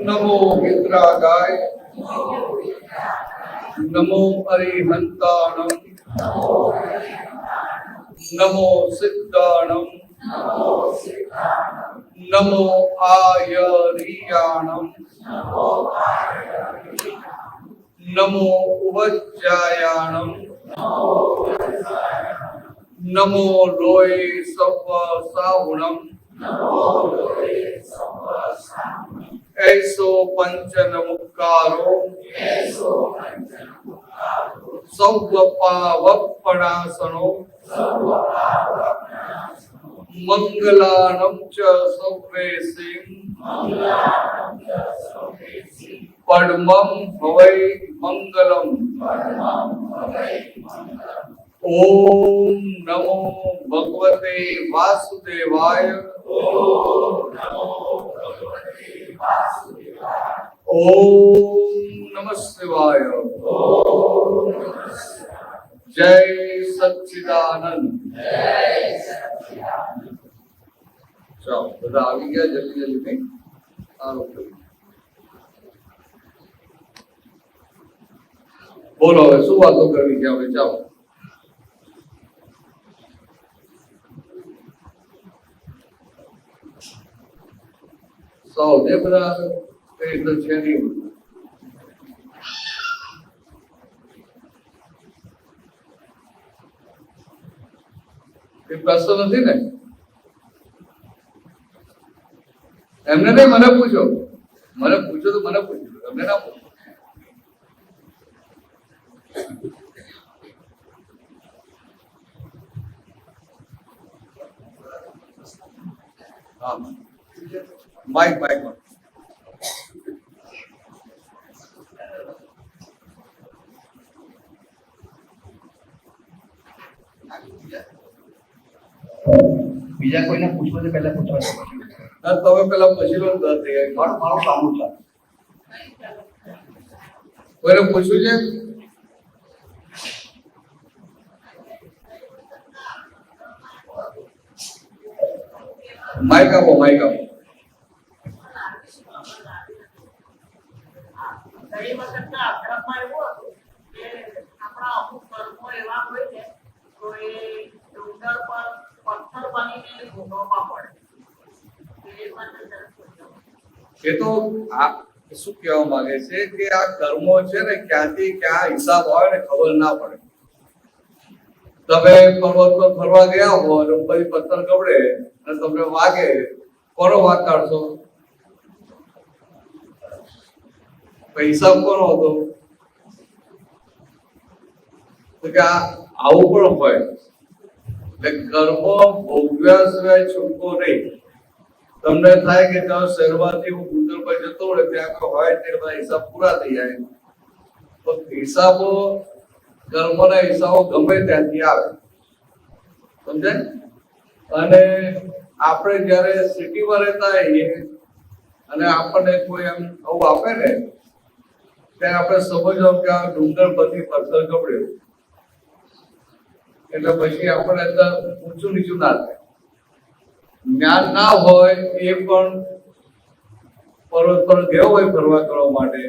नमो विद्रागाय नमो अरिहंताणं नमो सिद्धाणं नमो आयरियाणं नमो उवज्जायाणं नमो लोये सव्व साहुणं ऐसो पंचन मुक्कारो सव्व पावपणासनो मंगलानं च सव्वेसिं पद्मं भवै मंगलम्। ओम नमो भगवते वासुदेवाय। ओम नमः शिवाय। जय सच्चिदानंद। चलो બધા આવી ગયા, જલ્દી જલ્દી નહીં સારું થયું। બોલો હવે શું વાતો કરવી છે હવે? ચાલો સૌ જે બધા કઈ તો છે નહીં, એ પ્રશ્ન નથી ને એમને નહીં, મને પૂછો તો મને પૂછો, એમને ના પૂછો। હા માઇક માઇક બીજા કોઈને પૂછવું તો પહેલા પૂછવા તમે પેલા પછી લો મારું સામું છે। કોઈને પૂછવું છે? માઇક આપો, માઇક આપો। ગઈ વખતના અભ્યાસમાં એવું હતું કે આપણા અમુક કર્મો એવા હોય છે તો એ ડુંગર પર પથ્થર બનીને ભોગવવા પડે। એ તો આ શું કહેવા માંગે છે કે આ કર્મો છે ને ક્યાંથી ક્યાં હિસાબ હોય ને ખબર ના પડે। તમે પર્વત પર ફરવા ગયા હો અને પછી પથ્થર કપડે અને તમને વાગે, કોનો વાગ કાઢશો? હિસાબ કોનો હતો? તો કે આવું પણ હોય, એટલે કર્મો ભોગવ્યા સિવાય છૂટકો નહીં। તમને થાય કે ત્યાં શહેરમાંથી હું ડુંગર પર જતો હોય ત્યાં હોય તે બધા હિસાબ પૂરા થઈ જાય, તો હિસાબો કર્મોના હિસાબો ગમે ત્યાંથી આવે, સમજાય? અને આપણે જયારે સિટીમાં રહેતા હોઈએ અને આપણને કોઈ એમ આવું આપે ને ત્યારે આપણે સમજવું કે આ ડુંગર પરથી પથ્થર કપડ્યો, એટલે પછી આપણે અંદર ઊંચું નીચું ના થાય। જ્ઞાન ના હોય એ પણ પર્વત પર ગયો હોય ફરવા કરવા માટે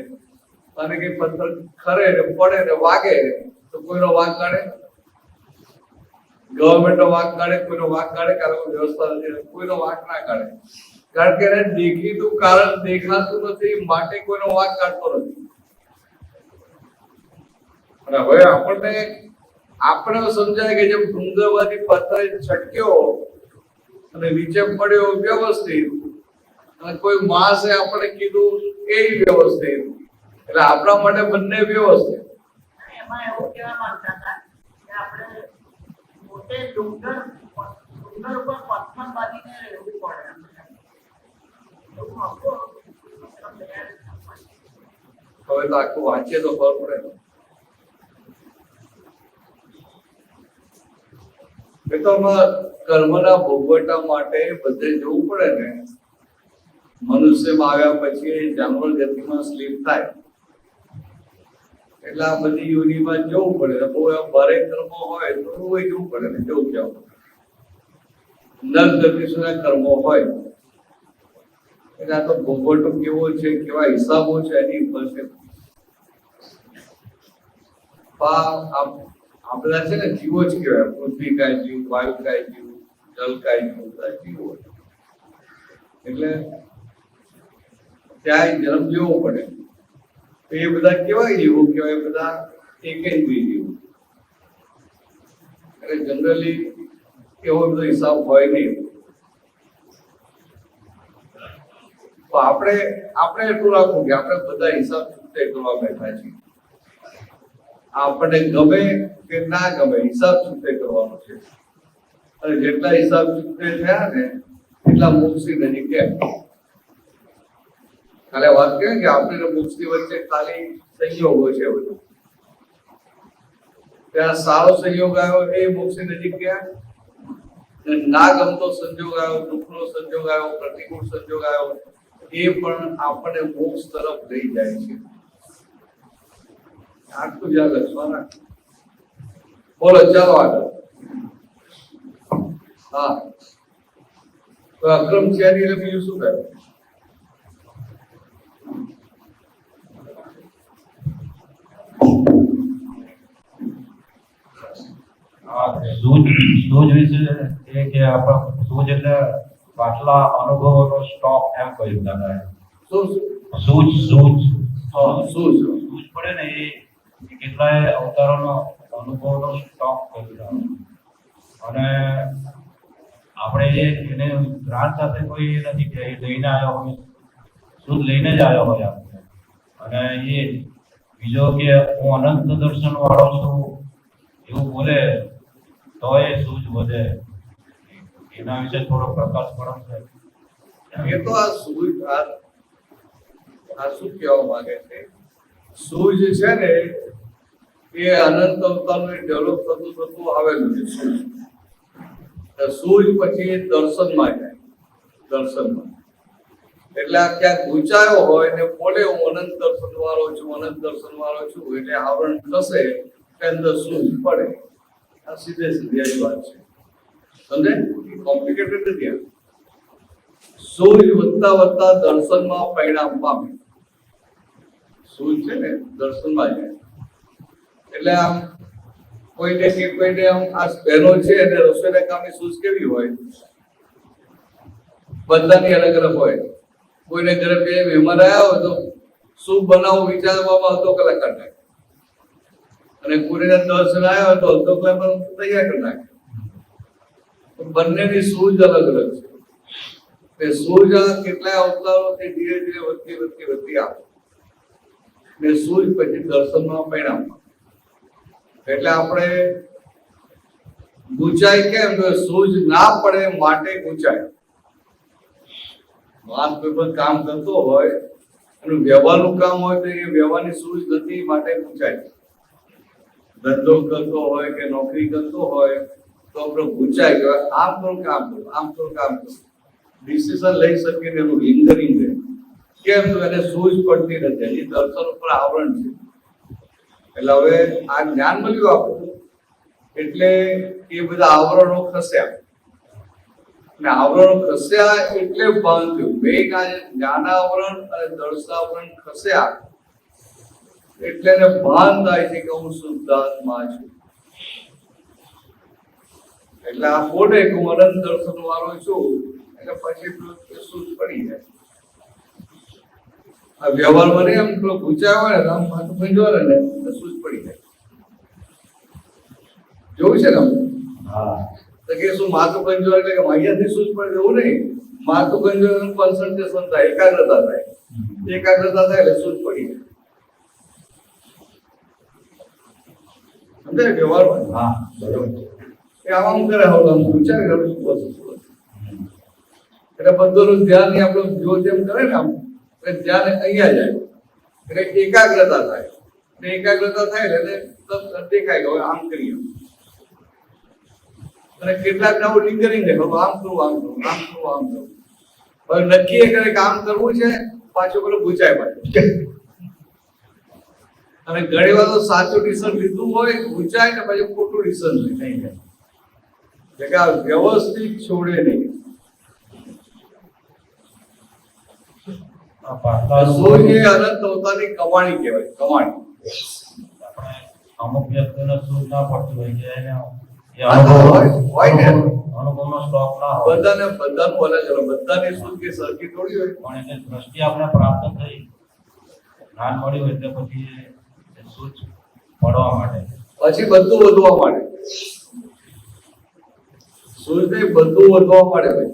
અને કે પથ્થર ખરે ને પડે ને વાગે તો કોઈનો વાંક કાઢે? ગવર્મેન્ટનો વાંક કાઢે? કોઈનો વાંક કાઢે? કારણ કે વ્યવસ્થા નથી, કોઈનો વાંક ના કાઢે, કારણ કે એને દેખીતું કારણ દેખાતું નથી માટે કોઈનો વાંક કાઢતો નથી। અને હવે આપણે સમજાય કે જેમ ડુંગરમાંથી પથ્થર છટક્યો અને નીચે પડ્યો વ્યવસ્થિત, અને કોઈ માણસે આપણે કીધું એ વ્યવસ્થિત, એટલે આપણા માટે બંને વ્યવસ્થિત। એમાં એવું કહેવા માંગતા હતા કે આપણે પોતે ડુંગર ઉપર પથ્થર બાંધીને રહેવું પડે। હવે તો આખું વાંચીએ તો ખબર પડે। એ તો કર્મના ભોગવટા માટે બધે જવું પડે ને। મનુષ્યમાં આવ્યા પછી જાનવર ગતિમાં સ્લીપ થાય એટલે આ બધી યોનિમાં જવું પડે। બહુ ભારે કર્મો હોય તો જવું પડે ને, જવું જવું નર ગતિ સુધા કર્મો હોય એટલે આ તો ભોગવટો કેવો છે, કેવા હિસાબો છે એની ઉપર છે. આ બધા છે ને જીવો જ કહેવાય. પૃથ્વી કાય જીવ, વાયુ કાય જીવ, જલ કાય જીવ, બધા જીવો. એટલે ત્યાં જન્મ લેવો પડે. તો એ બધા કેવા જીવો કહેવાય? બધા એકેન્દ્રીય જીવો. એટલે જનરલી એવો બધો હિસાબ હોય નહીં. તો આપણે એટલું રાખવું કે આપણે બધા હિસાબ છૂટે કરવા બેઠા છીએ. આપણને ગમે કે ના ગમે હિસાબ છૂટે કરવાનો છે. અને જેટલા હિસાબ છૂટે થયા ને એટલા મોક્ષની નજીક ગયા. ખાલી વાત કરીએ કે આપણે મોક્ષની વચ્ચે ખાલી સંયોગો છે બધું. ત્યાં સારો સંયોગ આવ્યો એ મોક્ષની નજીક ગયા. ના ગમતો સંજોગ આવ્યો, દુઃખનો સંજોગ આવ્યો, પ્રતિકૂળ સંજોગ આવ્યો, એ પણ આપણને મોક્ષ તરફ લઈ જાય છે. આટલું યાદ રાખવાના. બોલો, ચાલો આગળ. હા, તો અક્રમ છે એટલે બીજું શું કહે? સૂઝ વિશે એ કે આપણા સૂઝ એટલે પાછલા અનુભવોનો સ્ટોક એમ કહ્યું દાદાએ. સૂઝ પડે ને એ કેટલાય અવતારોનો અનુભવનો સ્ટોક કહ્યું. અને આપણે એને જ્ઞાન સાથે કોઈ નથી કે એ લઈને આવ્યો હોય, સૂઝ લઈને જ આવ્યો હોય આપણે. અને એ બીજો કે હું અનંત દર્શન વાળો છું એવું બોલે તો એ સૂઝ વધે. એના વિશે થોડો પ્રકાશ પડે. એ તો આ સૂઝ આ શું કહેવા માંગે છે? સૂઝ છે ને એ અનંત અવતારને ડેવલપ થતું આવેલું છે. સૂઝ પછી દર્શનમાં જાય. દર્શનમાં એટલે આ ક્યાંક ગુંચાયો હોય ને બોલે હું અનંત દર્શન વાળો છું, અનંત દર્શન વાળો છું, એટલે આવરણ થશે કે અંદર સૂઝ પડે. આ સીધે સીધી વાત છે. સમજે? કોમ્પ્લિકેટેડ નથી. સૂઝ વધતા દર્શનમાં પરિણામ પામે. સૂઝ છે ને દર્શનમાં જાય. એટલે આમ કોઈને આમ આ બહેનો છે અને રસોઈના કામની સૂઝ કેવી હોય? બધાની અલગ અલગ હોય. કોઈને ઘરે બે મહેમાન આવ્યા હોય તો શું બનાવવું વિચારવામાં અડધો કલાક કરી નાખે. અને કોઈને 10 જણ આવ્યા હોય તો અડધો કલાકમાં તૈયાર કરી નાખે. બંનેની સૂઝ અલગ અલગ છે. તે સૂઝ કેટલાય અવતારોથી ધીરે ધીરે વધતી આવે. ને સૂઝ પછી દર્શનમાં પરિણામ. એટલે આપણે ગુંચાય કેમ? તો સૂઝ ના પડે માટે ગુંચાય. માણસ કોઈ પણ કામ કરતો હોય અને વ્યવહારનું કામ હોય તો એ વ્યવહારની સૂઝ નથી માટે ગુંચાય. ધંધો કરતો હોય કે નોકરી કરતો હોય તો આપણે ગુંચાય કે આમ કરું કામ કરું, આમ કરું કામ કરું. ડિસિઝન લઈ શકીએ ને એનું લિંગરિંગ રહે. કેમ? તો એને સૂઝ પડતી નથી. હજી દર્શન ઉપર આવરણ છે. એટલે હવે આ જ્ઞાન મળ્યું આપણું એટલે એ બધા આવરણો ખસ્યા. અને આવરણો ખસ્યા એટલે ભાન થયું. બે જ્ઞાનાવરણ અને દર્શાવરણ ખસ્યા એટલે એને ભાન થાય છે કે હું શુદ્ધાત્મા છું. એટલે આ બોલે કે હું અનંત દર્શન વાળો છું એટલે પછી સૂઝ પડી જાય. આ વ્યવહારમાં નહીં, આમ પેલો ગુંચાયો હોય ને આમ માથું ભંજવારે ને સૂઝ પડી જાય. જોયું છે ને? હા, તો કે શું માથું ભંજવારે એટલે કે અહીંયાથી સૂઝ પડે એવું નહીં. માથું ભંજવારે કોન્સન્ટ્રેશન થાય, એકાગ્રતા થાય. એકાગ્રતા થાય એટલે સૂઝ પડી જાય. સમજાય વ્યવહારમાં? હા, બરોબર. એ આમ કરે હવે આમ ગુંચાય કરું શું વસ્તુ. એટલે બધું ધ્યાન આપણું જો જેમ કરે ને આમ ધ્યાન અહીંયા જાય એટલે એકાગ્રતા થાય. એકાગ્રતા થાય એટલે દેખાય કે હવે આમ કરીએ. અને કેટલાક નવું લિંગરિંગ રહે. હવે આમ કરું, આમ કરું, આમ કરું, આમ કરું. હવે નક્કી કરે કે આમ કરવું છે, પાછું પેલું ગુંચાય પાછું. અને ઘણી વાર તો સાચું ડિસિઝન લીધું હોય ગુંચાય ને પછી ખોટું ડિસિઝન થઈ જાય. એટલે કે આ વ્યવસ્થિત છોડે નહીં. આ પારકાનું સૂઝ એ અનંત અવતારની કમાણી કહેવાય, કમાણી. આપણે અમુક વ્યક્તિને સૂઝ ના પડતી હોય છે એને એ હોય ને. અનુભવનો સ્ટોક ના હોય બધાનું અલગ અલગ, બધાની સૂઝ કે સરખી થોડી હોય. પણ એટલે દ્રષ્ટિ આપણે પ્રાપ્ત થઈ જ્ઞાન મળ્યું એટલે પછી એ સૂઝ પડવા માટે પછી બધું વધવા માંડે. સૂઝ નહીં, બધું વધવા માંડે ભાઈ.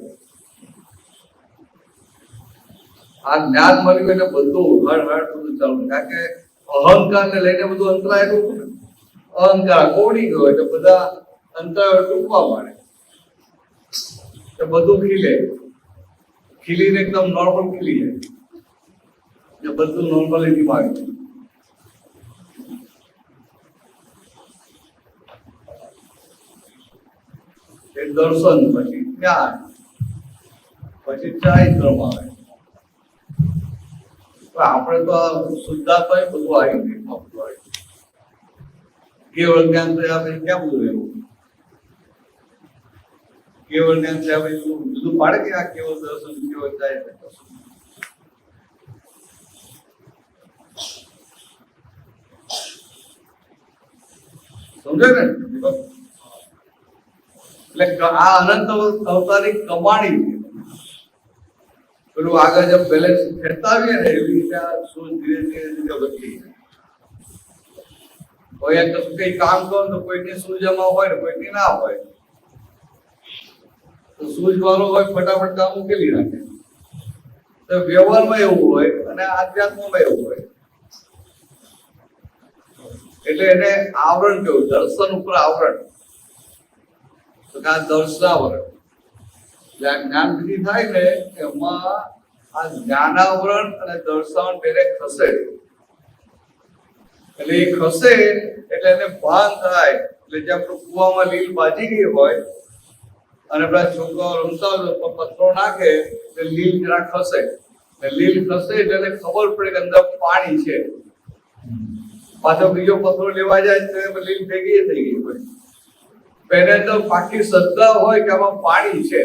આ જ્ઞાન મળ્યું એટલે બધું હળ બધું ચાલુ. કારણ કે અહંકાર ને લઈને બધું અંતરાયેલું હતું ને. અહંકાર કોડી ગયો એટલે બધા અંતરાય ટૂંકવા માંડે. તો બધું ખીલીને એકદમ નોર્મલ ખીલી જાય. એટલે બધું નોર્મલિટીમાં આવી જાય. એ દર્શન, પછી જ્ઞાન, પછી ચારિત્રમાં આવે. આપણે તો આ શુદ્ધાત્મા બધું આવી ગયું. કેવળ જ્ઞાન તો આપણે ક્યાં બધું રહેવું? કેવળ જ્ઞાન છે આપણે જુદું પાડે કે આ કેવળ દર્શન કેવળ જાય. સમજાય ને? એટલે આ અનંત અવતારની કમાણી છે. પેલું આગળ જેમ બેલેન્સ ખેંચાવીએ ને એવી રીતે આ સૂઝ ધીરે ધીરે વધતી જાય. કોઈ કશું કઈ કામ કરો તો કોઈની સૂઝ એમાં હોય ને કોઈની ના હોય. તો સૂઝ વાળો હોય ફટાફટ કામ ઉકેલી નાખે. તો વ્યવહારમાં એવું હોય અને આધ્યાત્મમાં એવું હોય. એટલે એને આવરણ કેવું, દર્શન ઉપર આવરણ. તો કે આ દર્શાવરણ. એટલે આ જ્ઞાન વિધિ થાય ને એમાં આ જ્ઞાનાવરણ અને દર્શાવણ બેને ખસેડે. એટલે એ ખસે એટલે એને ભાન થાય. એટલે જે આપણું કુવામાં લીલ બાજી ગઈ હોય અને પેલા છોકરાઓ રમતા હોય તો પથ્થરો નાખે એટલે લીલ જરા ખસે. એટલે લીલ ખસે એટલે એને ખબર પડે કે અંદર પાણી છે. પાછો બીજો પથ્થરો લેવા જાય તો લીલ ભેગી થઈ ગઈ હોય. પહેલે તો પાકી શ્રદ્ધા હોય કે આમાં પાણી છે.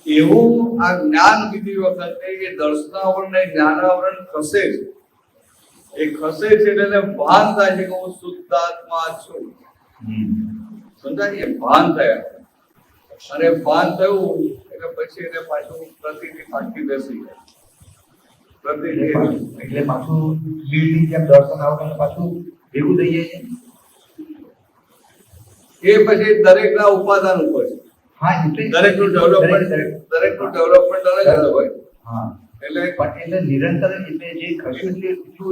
એવું આ જ્ઞાન વિધિ વખતે એ દર્શનાવરણ ને જ્ઞાનાવરણ ખસે છે. એ ખસે છે એટલે એને ભાન થાય છે કે હું શુદ્ધાત્મા છું. સમજાય? એ ભાન થયા અને ભાન થયું એટલે પછી એને પાછું પ્રતિનિધિ પાકી બેસી જાય. એટલે પાછું લીલની જેમ દર્શન આવતા પાછું ભેગું થઈ જાય છે. એ પછી દરેકના ઉપાદાન ઉપર છે. હા, એટલે દરેકનું ડેવલપમેન્ટ અલગ અલગ હોય. હા, એટલે એટલે નિરંતર એટલે જે ખસ્યું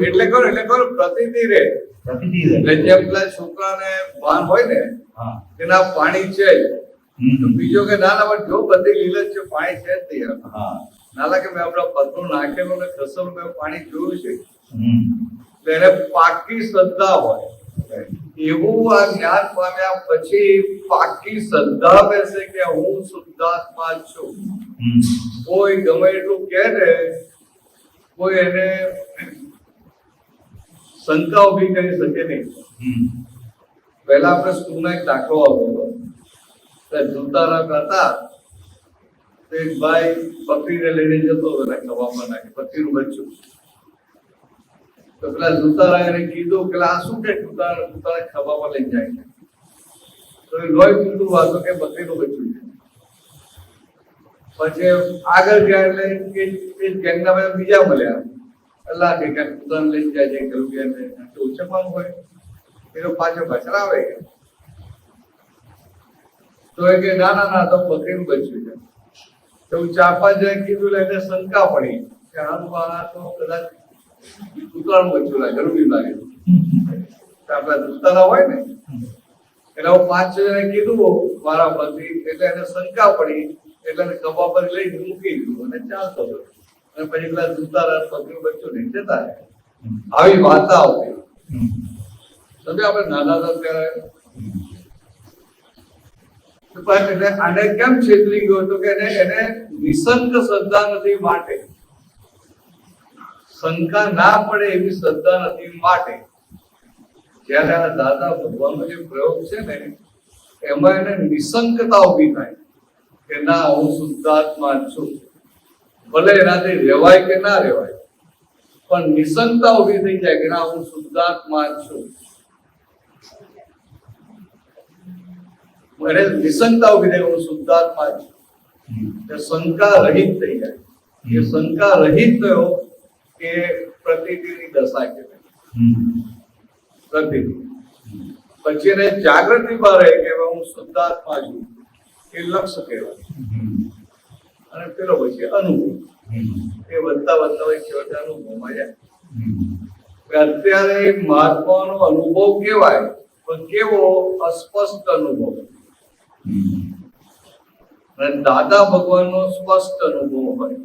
એટલે કરો પ્રતિનિધિ રે. પ્રતિથી રહે. એટલે જેમ પેલા છોકરાને ભાન હોય ને હા. તેના પાણી છે જ. તો બીજો કે ના ના જો બધી લીલ જ છે, પાણી છે જ નહીં. હા. નાલા કે મેં આપણા પથ્થર નાખેલું ને ખસેલું મેં પાણી જોયું છે. હમ. એટલે એને પાકી શ્રદ્ધા હોય. એવું આ જ્ઞાન પામ્યા પછી પાકી શ્રદ્ધા બેસે કે હું શુદ્ધાત્મા છું. કોઈ ગમે એટલું કહે ને કોઈ એને શંકા ઉભી કરી શકે નહીં. પહેલા આપણે સ્કૂલમાં એક દાખલો આવતો હતો. જૂતારા હતા તો એક ભાઈ બકરીને લઈને જતો હતો ખવામાં નાખી બકરીનું બચ્ચું. તો પેલા જૂતારા એને કીધું કે આ શું કે જૂતારા ખવામાં લઈ જાય છે. તો એ લોહી પીધું વાતો કે બકરીનું બચ્ચું છે. પછી આગળ ગયા એટલે એ ગેંગના બધા બીજા મળ્યા. અલ્લાહ કે કૂતરાને લઈ જાય છે કે ઓછામાં હોય એનો પાછળ આવે. તો એ કે ના ના ના તો બકરીનું બચ્ચું છે. તો 4-5 જણે કીધું એટલે શંકા પડી કે આનું આ તો કદાચ કૂતરાનું બચ્ચું લાગે, જરૂરી લાગે. આપડા દુસ્તારા હોય ને એટલે 5-6 જણે કીધું મારા પરથી એટલે એને શંકા પડી એટલે કબા પર લઈ મૂકી દીધું અને ચાલતો હતો. અને પછી પેલા દુસ્તારા બકરીનું બચ્ચું લઈ જતા રહે. આવી વાર્તા આવતી. સમજે આપણે નાના હતા ત્યારે એટલે આને કેમ છેતરી ગયો હતો કે એને નિસંક શ્રદ્ધા નથી માટે, શંકા ના પડે એવી શ્રદ્ધા નથી માટે. જયારે આ દાદા ભગવાનનો જે પ્રયોગ છે ને એમાં એને નિસંકતા ઉભી થાય કે ના હું શુદ્ધાત્મા છું. ભલે એનાથી રહેવાય કે ના રહેવાય, પણ નિશંકતા ઊભી થઈ જાય કે ના હું શુદ્ધાત્મા છું. મને નિશંકતા ઊભી થઈ હું શુદ્ધાત્મા છું. એ શંકા રહિત થઈ જાય. એ શંકા રહિત થયો કે પ્રતિનિધિની દશા કહેવાય. પ્રતિનિધિ પછી એને જાગૃતિમાં રહે કે હું શુદ્ધાત્મા છું, એ લક્ષ્ય કહેવાય. અને પેલો પછી અનુભવ, એ વધતા વધતા છેવટે અનુભવમાં જાય. અત્યારે મહાત્માનો અનુભવ કેવાય, પણ કેવો અસ્પષ્ટ અનુભવ. અને દાદા ભગવાનનો સ્પષ્ટ અનુભવ હોય.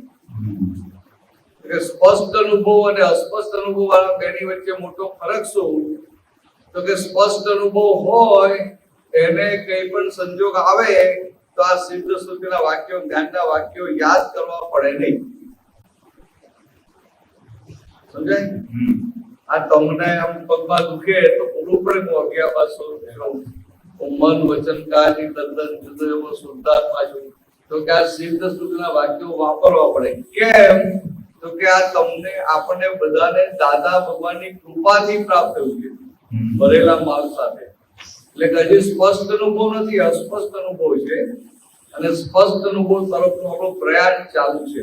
એટલે સ્પષ્ટ અનુભવ અને અસ્પષ્ટ અનુભવ વાળા બેની વચ્ચે મોટો ફરક શું? તો કે સ્પષ્ટ અનુભવ હોય એને કઈ પણ સંજોગ આવે તો આ સિદ્ધ શ્રુતિના વાક્યો, જ્ઞાનના વાક્યો યાદ કરવા પડે નહીં. સમજાય? આ તમને આમ પગમાં દુખે તો પૂરું પડે હું અજ્ઞાપાસો મન વચન કાયાથી તદ્દન જુદો એવો શુદ્ધાત્મા છું. તો કે આ સિદ્ધ શ્રુતિના વાક્યો વાપરવા પડે. કેમ? તો કે આ તમને આપણને બધાને દાદા ભગવાનની કૃપાથી પ્રાપ્ત થયું છે, ભરેલા માલ સાથે. એટલે હજી સ્પષ્ટ અનુભવ નથી, અસ્પષ્ટ અનુભવ છે. અને સ્પષ્ટ અનુભવ તરફનો આપણો પ્રયાસ ચાલુ છે.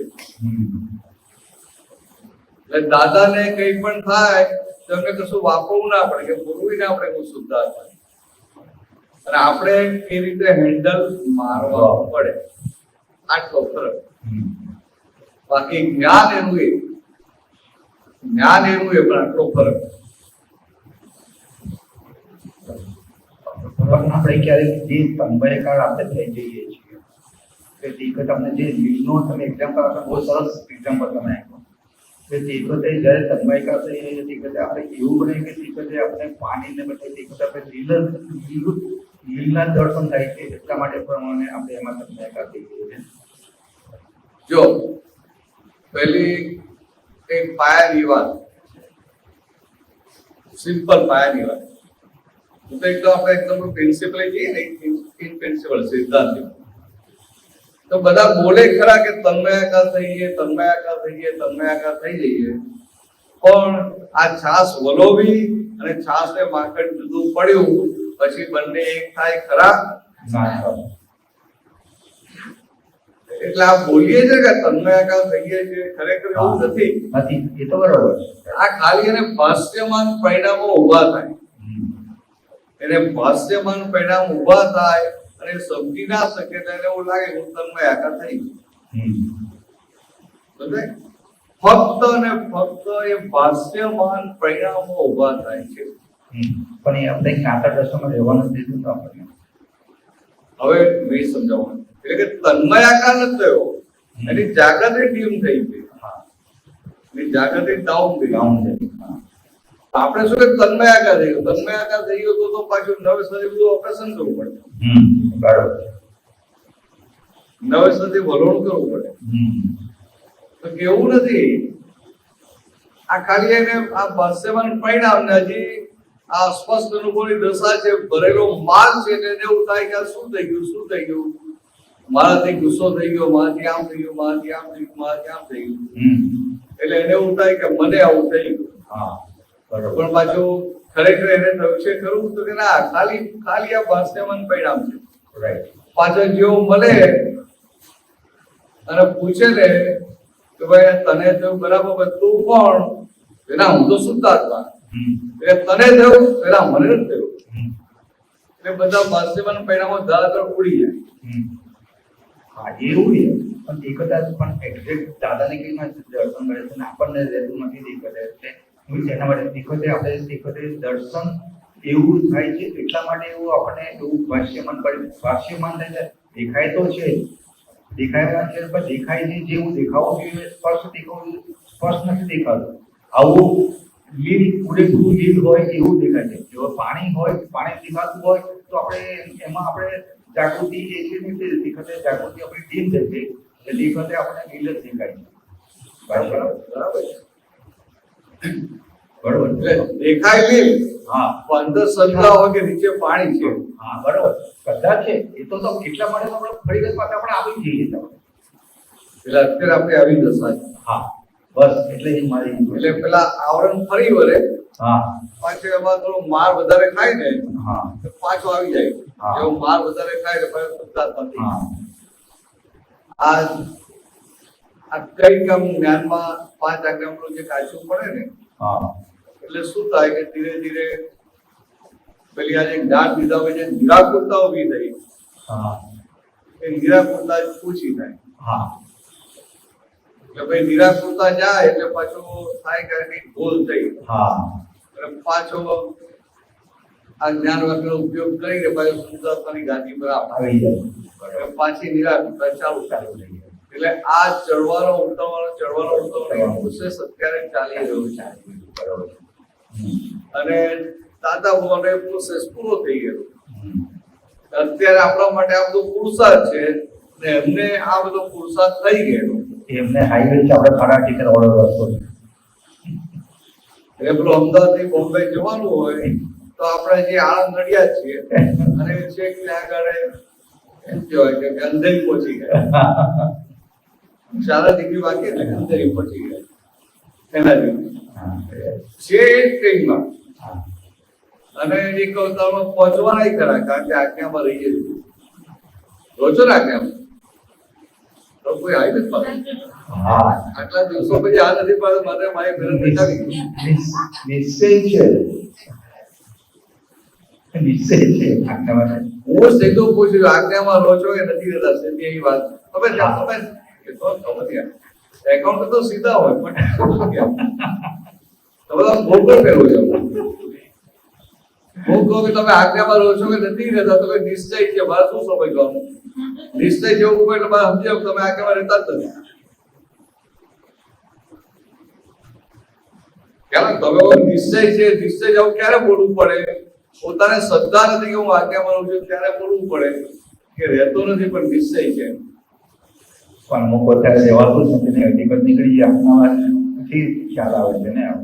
એટલે દાદાને કઈ પણ થાય તો એમને કશું વાપરવું ના પડે, કે બોલવું ના પડે હું શુદ્ધાત્મા. અને આપણે એ રીતે હેન્ડલ મારવા પડે. આટલો ફરક. બાકી જ્ઞાન એનું એ પણ આટલો ફરક. આપણે ક્યારેક જે તન્મયકાર આપણે થઈ જઈએ છીએ કે તે તમને જે લીલનો તમે એક્ઝામ્પલ આપો, બહુ સરસ એક્ઝામ્પલ તમે આપ્યો કે તે વખતે જ્યારે તન્મયકાર થઈ જઈએ તે વખતે આપણે એવું બને કે તે વખતે આપણે પાણીને બદલે તે વખતે આપણે લીલના દર્શન થાય છે. એટલા માટે પ્રમાણે આપણે એમાં તન્મયકાર થઈ જઈએ છીએ. જો પહેલી એક પાયાની વાત, સિમ્પલ પાયાની વાત. તો એકદમ આપણે એકદમ પ્રિન્સિપલ જઈએ ને, ઇન પ્રિન્સિપલ સિદ્ધાંત. તો બધા બોલે ખરા કે તન્મયાકાર થઈ જઈએ, તન્મયાકાર થઈ જઈએ, તન્મયાકાર થઈ જઈએ. પણ આ છાસ વલોવી અને છાસ ને માખણ જુદું પડ્યું પછી બંને એક થાય ખરા? એટલે આ બોલીએ છે કે તન્મયાકાર થઈએ છે, ખરેખર એવું નથી. એ તો બરાબર. આ ખાલી એને ભાષ્યમાન પરિણામો ઉભા થાય, એને ભાષ્યમાન પરિણામ ઉભા થાય અને સમજી ના શકે તો એને એવું લાગે હું તન્મયાકાર થઈ ગયું. ફક્ત અને ફક્ત એ ભાષ્યમાન પરિણામો ઉભા થાય છે. પણ એ આપણે જ્ઞાતા દર્શનમાં રહેવાનું જ નથી તો આપણને. હવે મેં સમજાવવાનું એટલે કે તન્મયાકાર નથી થયો, એની જાગૃતિ ડીમ થઈ ગઈ, એની જાગૃતિ ડાઉન થઈ ગઈ. આપણે શું કે તન્મયાકાર થઈ ગયો, તન્મયાકાર થઈ ગયો તો પાછું નવેસરથી બધું ઓપરેશન કરવું પડે. બરાબર. નવેસરથી વલોણ કરવું પડે. તો કેવું નથી. આ ખાલી એને આ ભાષ્યમાન પરિણામ ને હજી આ સ્પષ્ટ અનુભવની દશા છે, ભરેલો માલ છે એટલે એવું થાય કે આ શું થઈ ગયું, શું થઈ ગયું, મારાથી ગુસ્સો થઈ ગયો, મારાથી આમ થઈ ગયું, મારાથી આમ થઈ ગયું, મારાથી આમ થઈ ગયું. એટલે એને એવું થાય કે મને આવું થઈ ગયું. પણ પાછું ખરેખર એને થયું છે ખરું તો કે ના, ખાલી આ ભાષ્યમાન પરિણામ છે. પાછળ જેવું મળે અને પૂછે ને કે ભાઈ તને થયું બરાબર, તું કોણ? એના હું તો શુદ્ધાત્મા. એટલે તને થયું એના મને નથી થયું. એટલે બધા ભાષ્યમાન પરિણામો ધરાતળ ઉડી જાય. હા એવું છે. પણ એ કદાચ પણ એક્ઝેક્ટ દાદાને કઈ દર્શન મળે છે ને આપણને રહેતું નથી દેખાતા. એટલે એના માટે દેખતે આપણે દેખતે દર્શન એવું થાય છે એટલા માટે એવું આપણને એવું ભાષ્યમાન દેખાય તો છે, દેખાય છે પણ દેખાય છે જેવું દેખાવું જોઈએ, સ્પષ્ટ દેખાવું સ્પષ્ટ નથી દેખાતું. આવું લીલ પૂરેપૂરું લીલ હોય એવું દેખાય છે. જો પાણી હોય, પાણી દેખાતું હોય તો આપણે એમાં આપણે જાગૃતિ જે છે ને તે દેખતે જાગૃતિ આપણી ટીમ થઈ છે એટલે દેખતે આપણે લીલ જ દેખાય છે. બરાબર બરોબર. એટલે દેખાય લીલ, હા, અંદર સંતા હોય કે નીચે પાણી છે. હા બરોબર. કદાચ છે એ તો કેટલા માટે આપણે ફરી વખત આપણે આવી જઈએ. એટલે અત્યારે આપણે આવી દશા છે. હા બસ એટલે જ મારી એટલે પેલા આવરણ ફરી વળે, હા પાછું એમાં થોડો માર વધારે ખાય ને હા તો પાછો આવી જાય. હા. એવો માર વધારે ખાય એટલે પાછો શુદ્ધાત્મા થઈ જાય. હા આ કઈ કામ જ્ઞાનમાં 5 આજ્ઞાનું જે કાચું પડે ને, હા એટલે શું થાય કે ધીરે ધીરે પેલી આ જે જ્ઞાન દીધા હોય જે નિરાકુરતા ઊભી થઈ, હા એ નિરાકુરતા જ પૂછી થાય. હા એટલે ભાઈ નિરાકુરતા જાય એટલે પાછું થાય કે કંઈક ભૂલ થઈ, હા એટલે પાછો આ જ્ઞાન વાક્યનો ઉપયોગ કરીને પાછો શુદ્ધાત્માની ગાદી પર આવી જાય એટલે પાછી નિરાકુરતા ચાલુ થાય. એટલે આ ચડવાનો ઉતરવાનો પ્રોસેસ અત્યારે ચાલી રહ્યો છે. બરોબર અને દાદા ભગવાનનો એ પ્રોસેસ પૂરો થઈ ગયો. હમ. અત્યારે આપણા માટે આ બધો પુરુષાર્થ છે ને એમને આ બધો પુરુષાર્થ થઈ ગયો. એમને હાઈવે છે આપણે ખાડા ટીચર ઓર્ડર રસ્તો છે. એટલે પેલું અમદાવાદથી બોમ્બે જવાનું હોય તો આપણે જે આણંદ નડિયાદ છીએ અને છેક ત્યાં આગળ એમ કહેવાય કે અંધેરી પહોંચી ગયા. શાળા ડિગ્રી બાકી એટલે અંધેરી પહોંચી ગયા એના જેવું હા છે એ જ ટ્રેનમાં. હા અને એક અવતારમાં પહોંચવાના ખરા, કારણ કે આજ્ઞામાં રહીએ છીએ. રહો છો ને આજ્ઞામાં? તો કોઈ આવી નથી પાડતું. હા આટલા દિવસો પછી આ નથી પાડતું, મારે મારી મહેનત બચાવી. નિશ્ચય છે નિશ્ચય છે આજ્ઞા માટે હું સીધું પૂછ્યું આજ્ઞામાં રહો છો કે નથી રહેતા? સીધી એવી વાત ખબર છે? ખબર કે તો ખબર યાર એકાઉન્ટ તો સીધા હોય પણ તમે તો ભોગવટ પહેરો છો. હું કહું કે તમે આજ્ઞામાં રહો છો કે નથી રહેતા, તો કે નિશ્ચય છે. મારે શું સમજવાનું? નિશ્ચય જેવું હોય એટલે મારે સમજાવ તમે આજ્ઞામાં રહેતા જ નથી. ક્યારે તમે નિશ્ચય છે, નિશ્ચય જવું ક્યારે બોલવું પડે? પોતાને શ્રદ્ધા નથી કે હું આજ્ઞામાં રહું છું ત્યારે બોલવું પડે કે રહેતો નથી પણ નિશ્ચય છે. પણ અમુક અત્યારે રહેવાતું જ નથી ને હકીકત નીકળી જાય આજ્ઞામાંથી ખ્યાલ આવે છે ને આમ.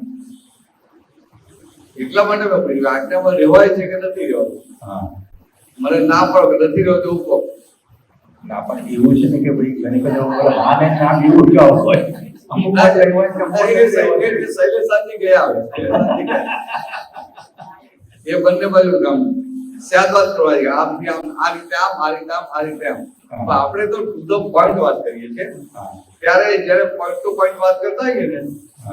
એટલા માટે મેં પૂછ્યું આજ્ઞામાં રહેવાય છે કે નથી રહેવાતું. હા મને ના પડે કે નથી રહેતું એવું કહો. ના પણ એવું છે ને કે ભાઈ ઘણી વખત એવું બોલે, હા ને ના એવું જ આવતું હોય. અમુક વાર રહેવાય છે, અમુક વાર રહેવાય છે. શૈલેષાજી ગયા આવે. એ બંને બાજુ કામ સ્યાદ વાત કરવા જાય. આમથી આમ, આ રીતે આમ, આ રીતે આમ, આ રીતે આમ. પણ આપણે તો ટુ ધ પોઈન્ટ વાત કરીએ છીએ. હા ત્યારે જયારે પોઈન્ટ ટુ પોઈન્ટ વાત કરતા હોઈએ ને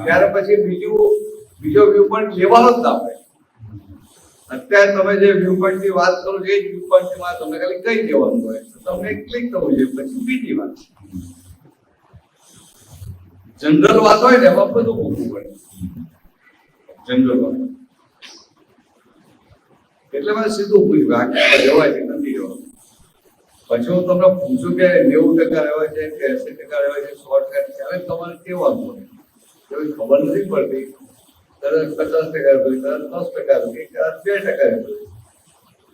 ત્યારે પછી બીજો વ્યૂ પોઈન્ટ લેવાનો જ ના આપણે. અત્યારે તમે જે વ્યૂ પોઈન્ટ ની વાત કરો છો એ જ વ્યૂ પોઈન્ટ ની વાત તમને ખાલી કહી દેવાનું હોય તો તમને ક્લિક થવું જોઈએ. પછી બીજી વાત જનરલ વાત હોય ને એમાં બધું મૂકવું પડે. જનરલ વાત એટલે મેં સીધું પૂછ્યું આજ્ઞામાં રહેવાય છે નથી રહેવાનું. પછી હું તમને પૂછું કે 90% રહેવાય છે કે 80% રહેવાય છે, 100% ત્યારે તમારે કેવાનું હોય એવી ખબર નથી પડતી. કદાચ 50% હોય, કદાચ 10% હોય, કદાચ 2% હોય,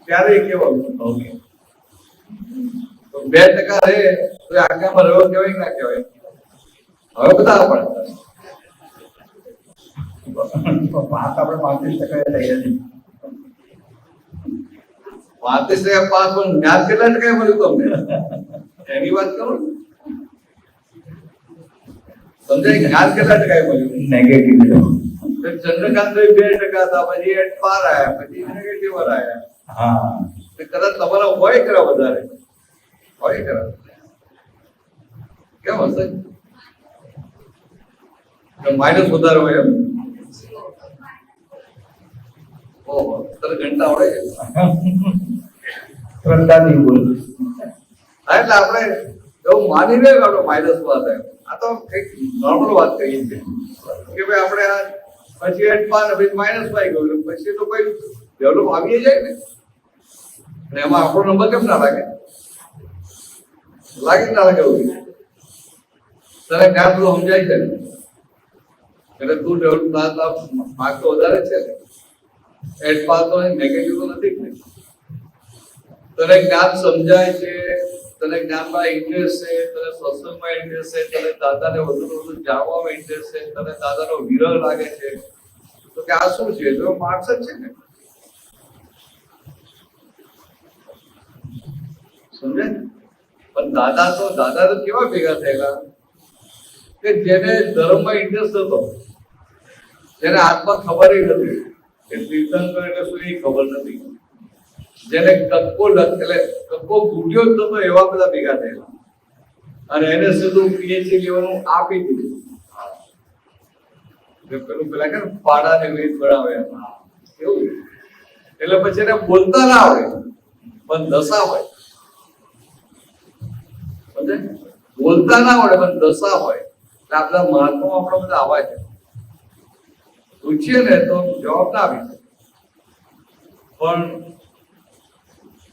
ત્યારે કેવાનું ઓકે તો 2% રહે તો એ આજ્ઞામાં રહેવો કહેવાય કે ના કહેવાય? હવે બધા આપણે પાંચ આપણે 35% થઈ નથી. 35% પાસ પણ જ્ઞાન કેટલા ટકા મળ્યું તમને એની વાત કરો ને. સમજાય જ્ઞાન કેટલા ટકા મળ્યું? નેગેટિવ ચંદ્રકાંત 2% હતા, પછી 8 પાર આવ્યા, પછી નેગેટિવ આવ્યા. હા કદાચ તમારા હોય ખરા વધારે હોય ખરા કેમ હશે માઇનસ વધારે હોય એમ? ઓહો તને ઘંટા આવડે છે. શ્રદ્ધાથી બોલ. હા એટલે આપણે એવું માની લે આપણે માઇનસ વાત એમ. આ તો કંઈક નોર્મલ વાત કહીએ છીએ કે ભાઈ આપણે આ પછી 8 પાર પછી -5 ગયું પછી તો કોઈ ડેવલપ આવી જાય ને અને એમાં આપણો નંબર કેમ ના લાગે? લાગે ના લાગે એવું તને જ્ઞાન બધું સમજાય છે ને એટલે તું ડેવલપ માર્ક તો વધારે છે ને 8 પાસ તો નેગેટિવ તો નથી જ ને. તને જ્ઞાન સમજાય છે, તને જ્ઞાનમાં ઇન્ટરેસ્ટ છે, તને સત્સંગમાં ઇન્ટરેસ્ટ છે, તને દાદાને વધુ વધુ જાણવામાં ઇન્ટરેસ્ટ છે, તને દાદાનો વિરહ લાગે છે તો કે આ શું છે? તો માર્ક્સ જ છે ને. સમજે? પણ દાદા તો કેવા ભેગા થયેલા કે જેને ધર્મમાં ઇન્ટરેસ્ટ હતો, જેને આત્મા ખબર નથી કે તીર્થંકર એટલે શું એ ખબર નથી, જેને કક્કો એટલે કક્કો ફૂટ્યો જ નતો એવા બધા ભેગા થયેલા અને એને સીધું પીએચડી લેવાનું આપી દીધું. પેલું પેલા કે પાડાને વેદ બનાવે એવું. એટલે પછી એને બોલતા ના આવડે પણ દશા હોય, સમજે? બોલતા ના આવડે પણ દશા હોય. એટલે આપણા મહાત્મા આપણા બધા આવા છે, પૂછીએ ને તો જવાબ ના આપી શકે. પણ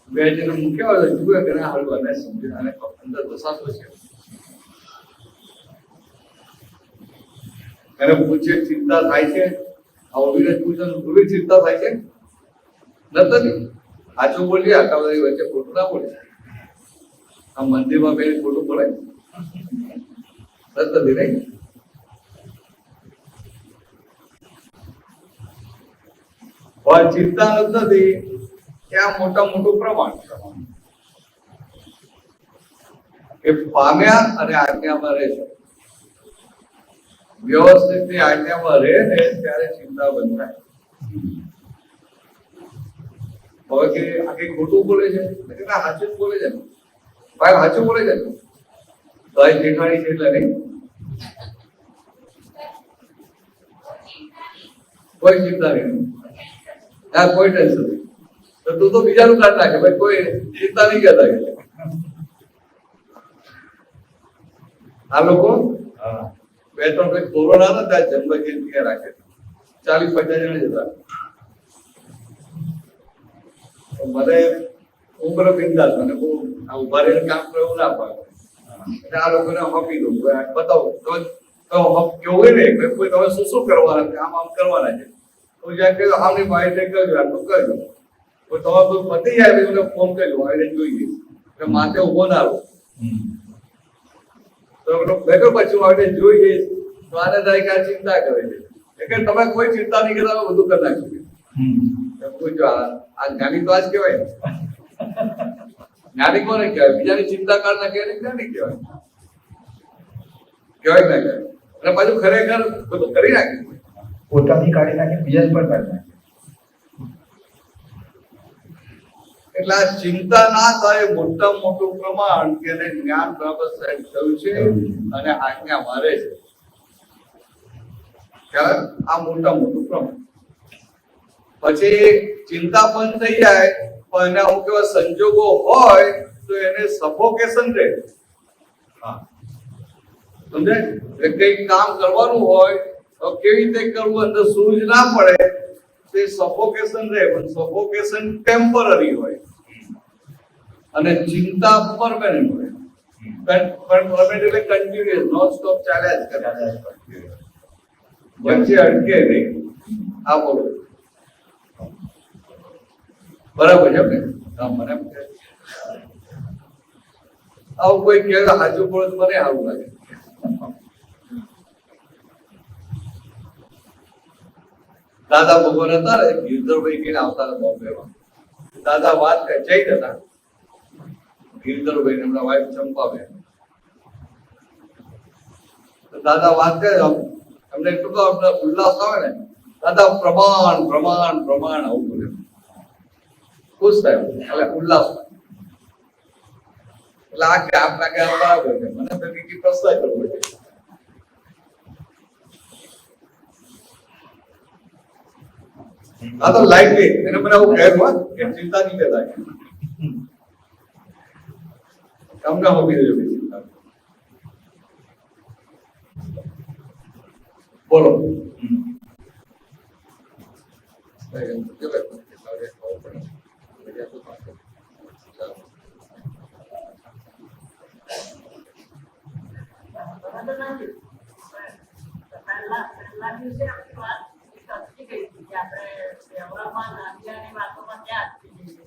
બે જણ મૂક્યા હોય તો જુએ કે ના હળવા ને સમજે અને અંદર દશા શું છે. એને પૂછે ચિંતા થાય છે, આ વિવેક પૂછે પૂરી ચિંતા થાય છે નથી. સાચું બોલીએ, આટલા બધા વચ્ચે ખોટું ના બોલે. આ મંદિરમાં બેન ખોટું બોલે નથી નહીં. પણ ચિંતા નથી ત્યાં મોટા મોટું પ્રમાણ એ પામ્યા અને આજ્ઞામાં રહે છે. વ્યવસ્થિત આજ્ઞામાં રહે ને ત્યારે ચિંતા બંધ થાય. હવે કે આખી ખોટું બોલે છે, સાચું જ બોલે છે, ભાઈ સાચું બોલે છે, ભાઈ દેખાડી છે એટલે નહીં. કોઈ ચિંતા નહીં, કોઈ ટેન્શન નહીં. તો તું તો બીજાનું કાઢ નાખે, ભાઈ કોઈ ચિંતા નહીં કરતા. આ લોકો બે ત્રણ કઈ કોરોના ના ત્યાં જન્મ જયંતિ રાખે 40-50 જણ જતા. મને ઉમર બિંદાસ, મને બહુ ઉભા રહીને કામ કરવું ના પડે. એટલે આ લોકોને આપી દઉં, બતાવો કેવું ને કોઈ તમે શું શું કરવાના છે, આમ આમ કરવાના છે. તો જ્યાં કહ્યું આમની બાઈટ કરજો, આટલું કરજો. તો તમારે કોઈ પતી જાય મને ફોન કરજો, આવીને જોઈએ. એટલે માથે ઉભો ના રહો. તો બેઠો પછી આવીને જોઈએ તો આને થાય કે આ ચિંતા કરે છે. એટલે તમે કોઈ ચિંતા નહીં કરતા, બધું કરી નાખ્યું. આ જ્ઞાની તો આજ કહેવાય. જ્ઞાની કોને કહેવાય? બીજાની ચિંતા કાઢ નાખે એને જ્ઞાની કહેવાય. કહેવાય ના કહેવાય? અને પાછું ખરેખર બધું કરી નાખ્યું, પોતાની કાઢી નાખી બીજા પર કાઢી નાખે. એટલે આ ચિંતા ના થાય મોટા મોટું પ્રમાણ કે એને જ્ઞાન પ્રાપ્ત થયું છે અને આજ્ઞા મારે છે. આ મોટા મોટું પ્રમાણ. પછી ચિંતા બંધ થઈ જાય પણ એના અમુક એવા સંજોગો હોય તો એને સફોકેશન રહે. સમજે? કઈક કામ કરવાનું હોય તો કેવી રીતે કરવું, અંદર સૂઝ ના પડે, તે સફોકેશન રહે. પણ સફોકેશન ટેમ્પરરી હોય અને ચિંતા પરમેનન્ટ હોય. પરમેનન્ટ એટલે કન્ટિન્યુઅસ, નોન સ્ટોપ ચાલ્યા જ કરે, વચ્ચે અટકે નહીં. આ બોલો બરાબર છે ને? મને આવું કોઈ કહે સાચું બોલે તો મને સારું લાગે. દાદા ભગવાન હતા ને, ગિરધરભાઈ કહીને આવતા હતા બોમ્બેમાં. દાદા વાત કરે, જૈન હતા ગિરધરભાઈ, એમના વાઇફ ચંપાબેન. દાદા વાત કરે, એમને એટલું તો ઉલ્લાસ આવે ને, દાદા પ્રમાણ પ્રમાણ પ્રમાણ આવું બોલે. ખુશ થાય એટલે ઉલ્લાસ. એટલે આ કે આપણા કે બરાબર છે, મને તો બીજી પ્રશ્ન કરવો છે. આ તો લાઈટલી એને મને આવું કહેવું કે ચિંતા નહીં કરતા, તમને હોબી દેજો ચિંતા. બોલો પહેલા દિવસે આપણી વાત સમજી ગઈ હતી કે આપણે વ્યવહારમાં નાની વાતોમાં ક્યાં અટકી જઈએ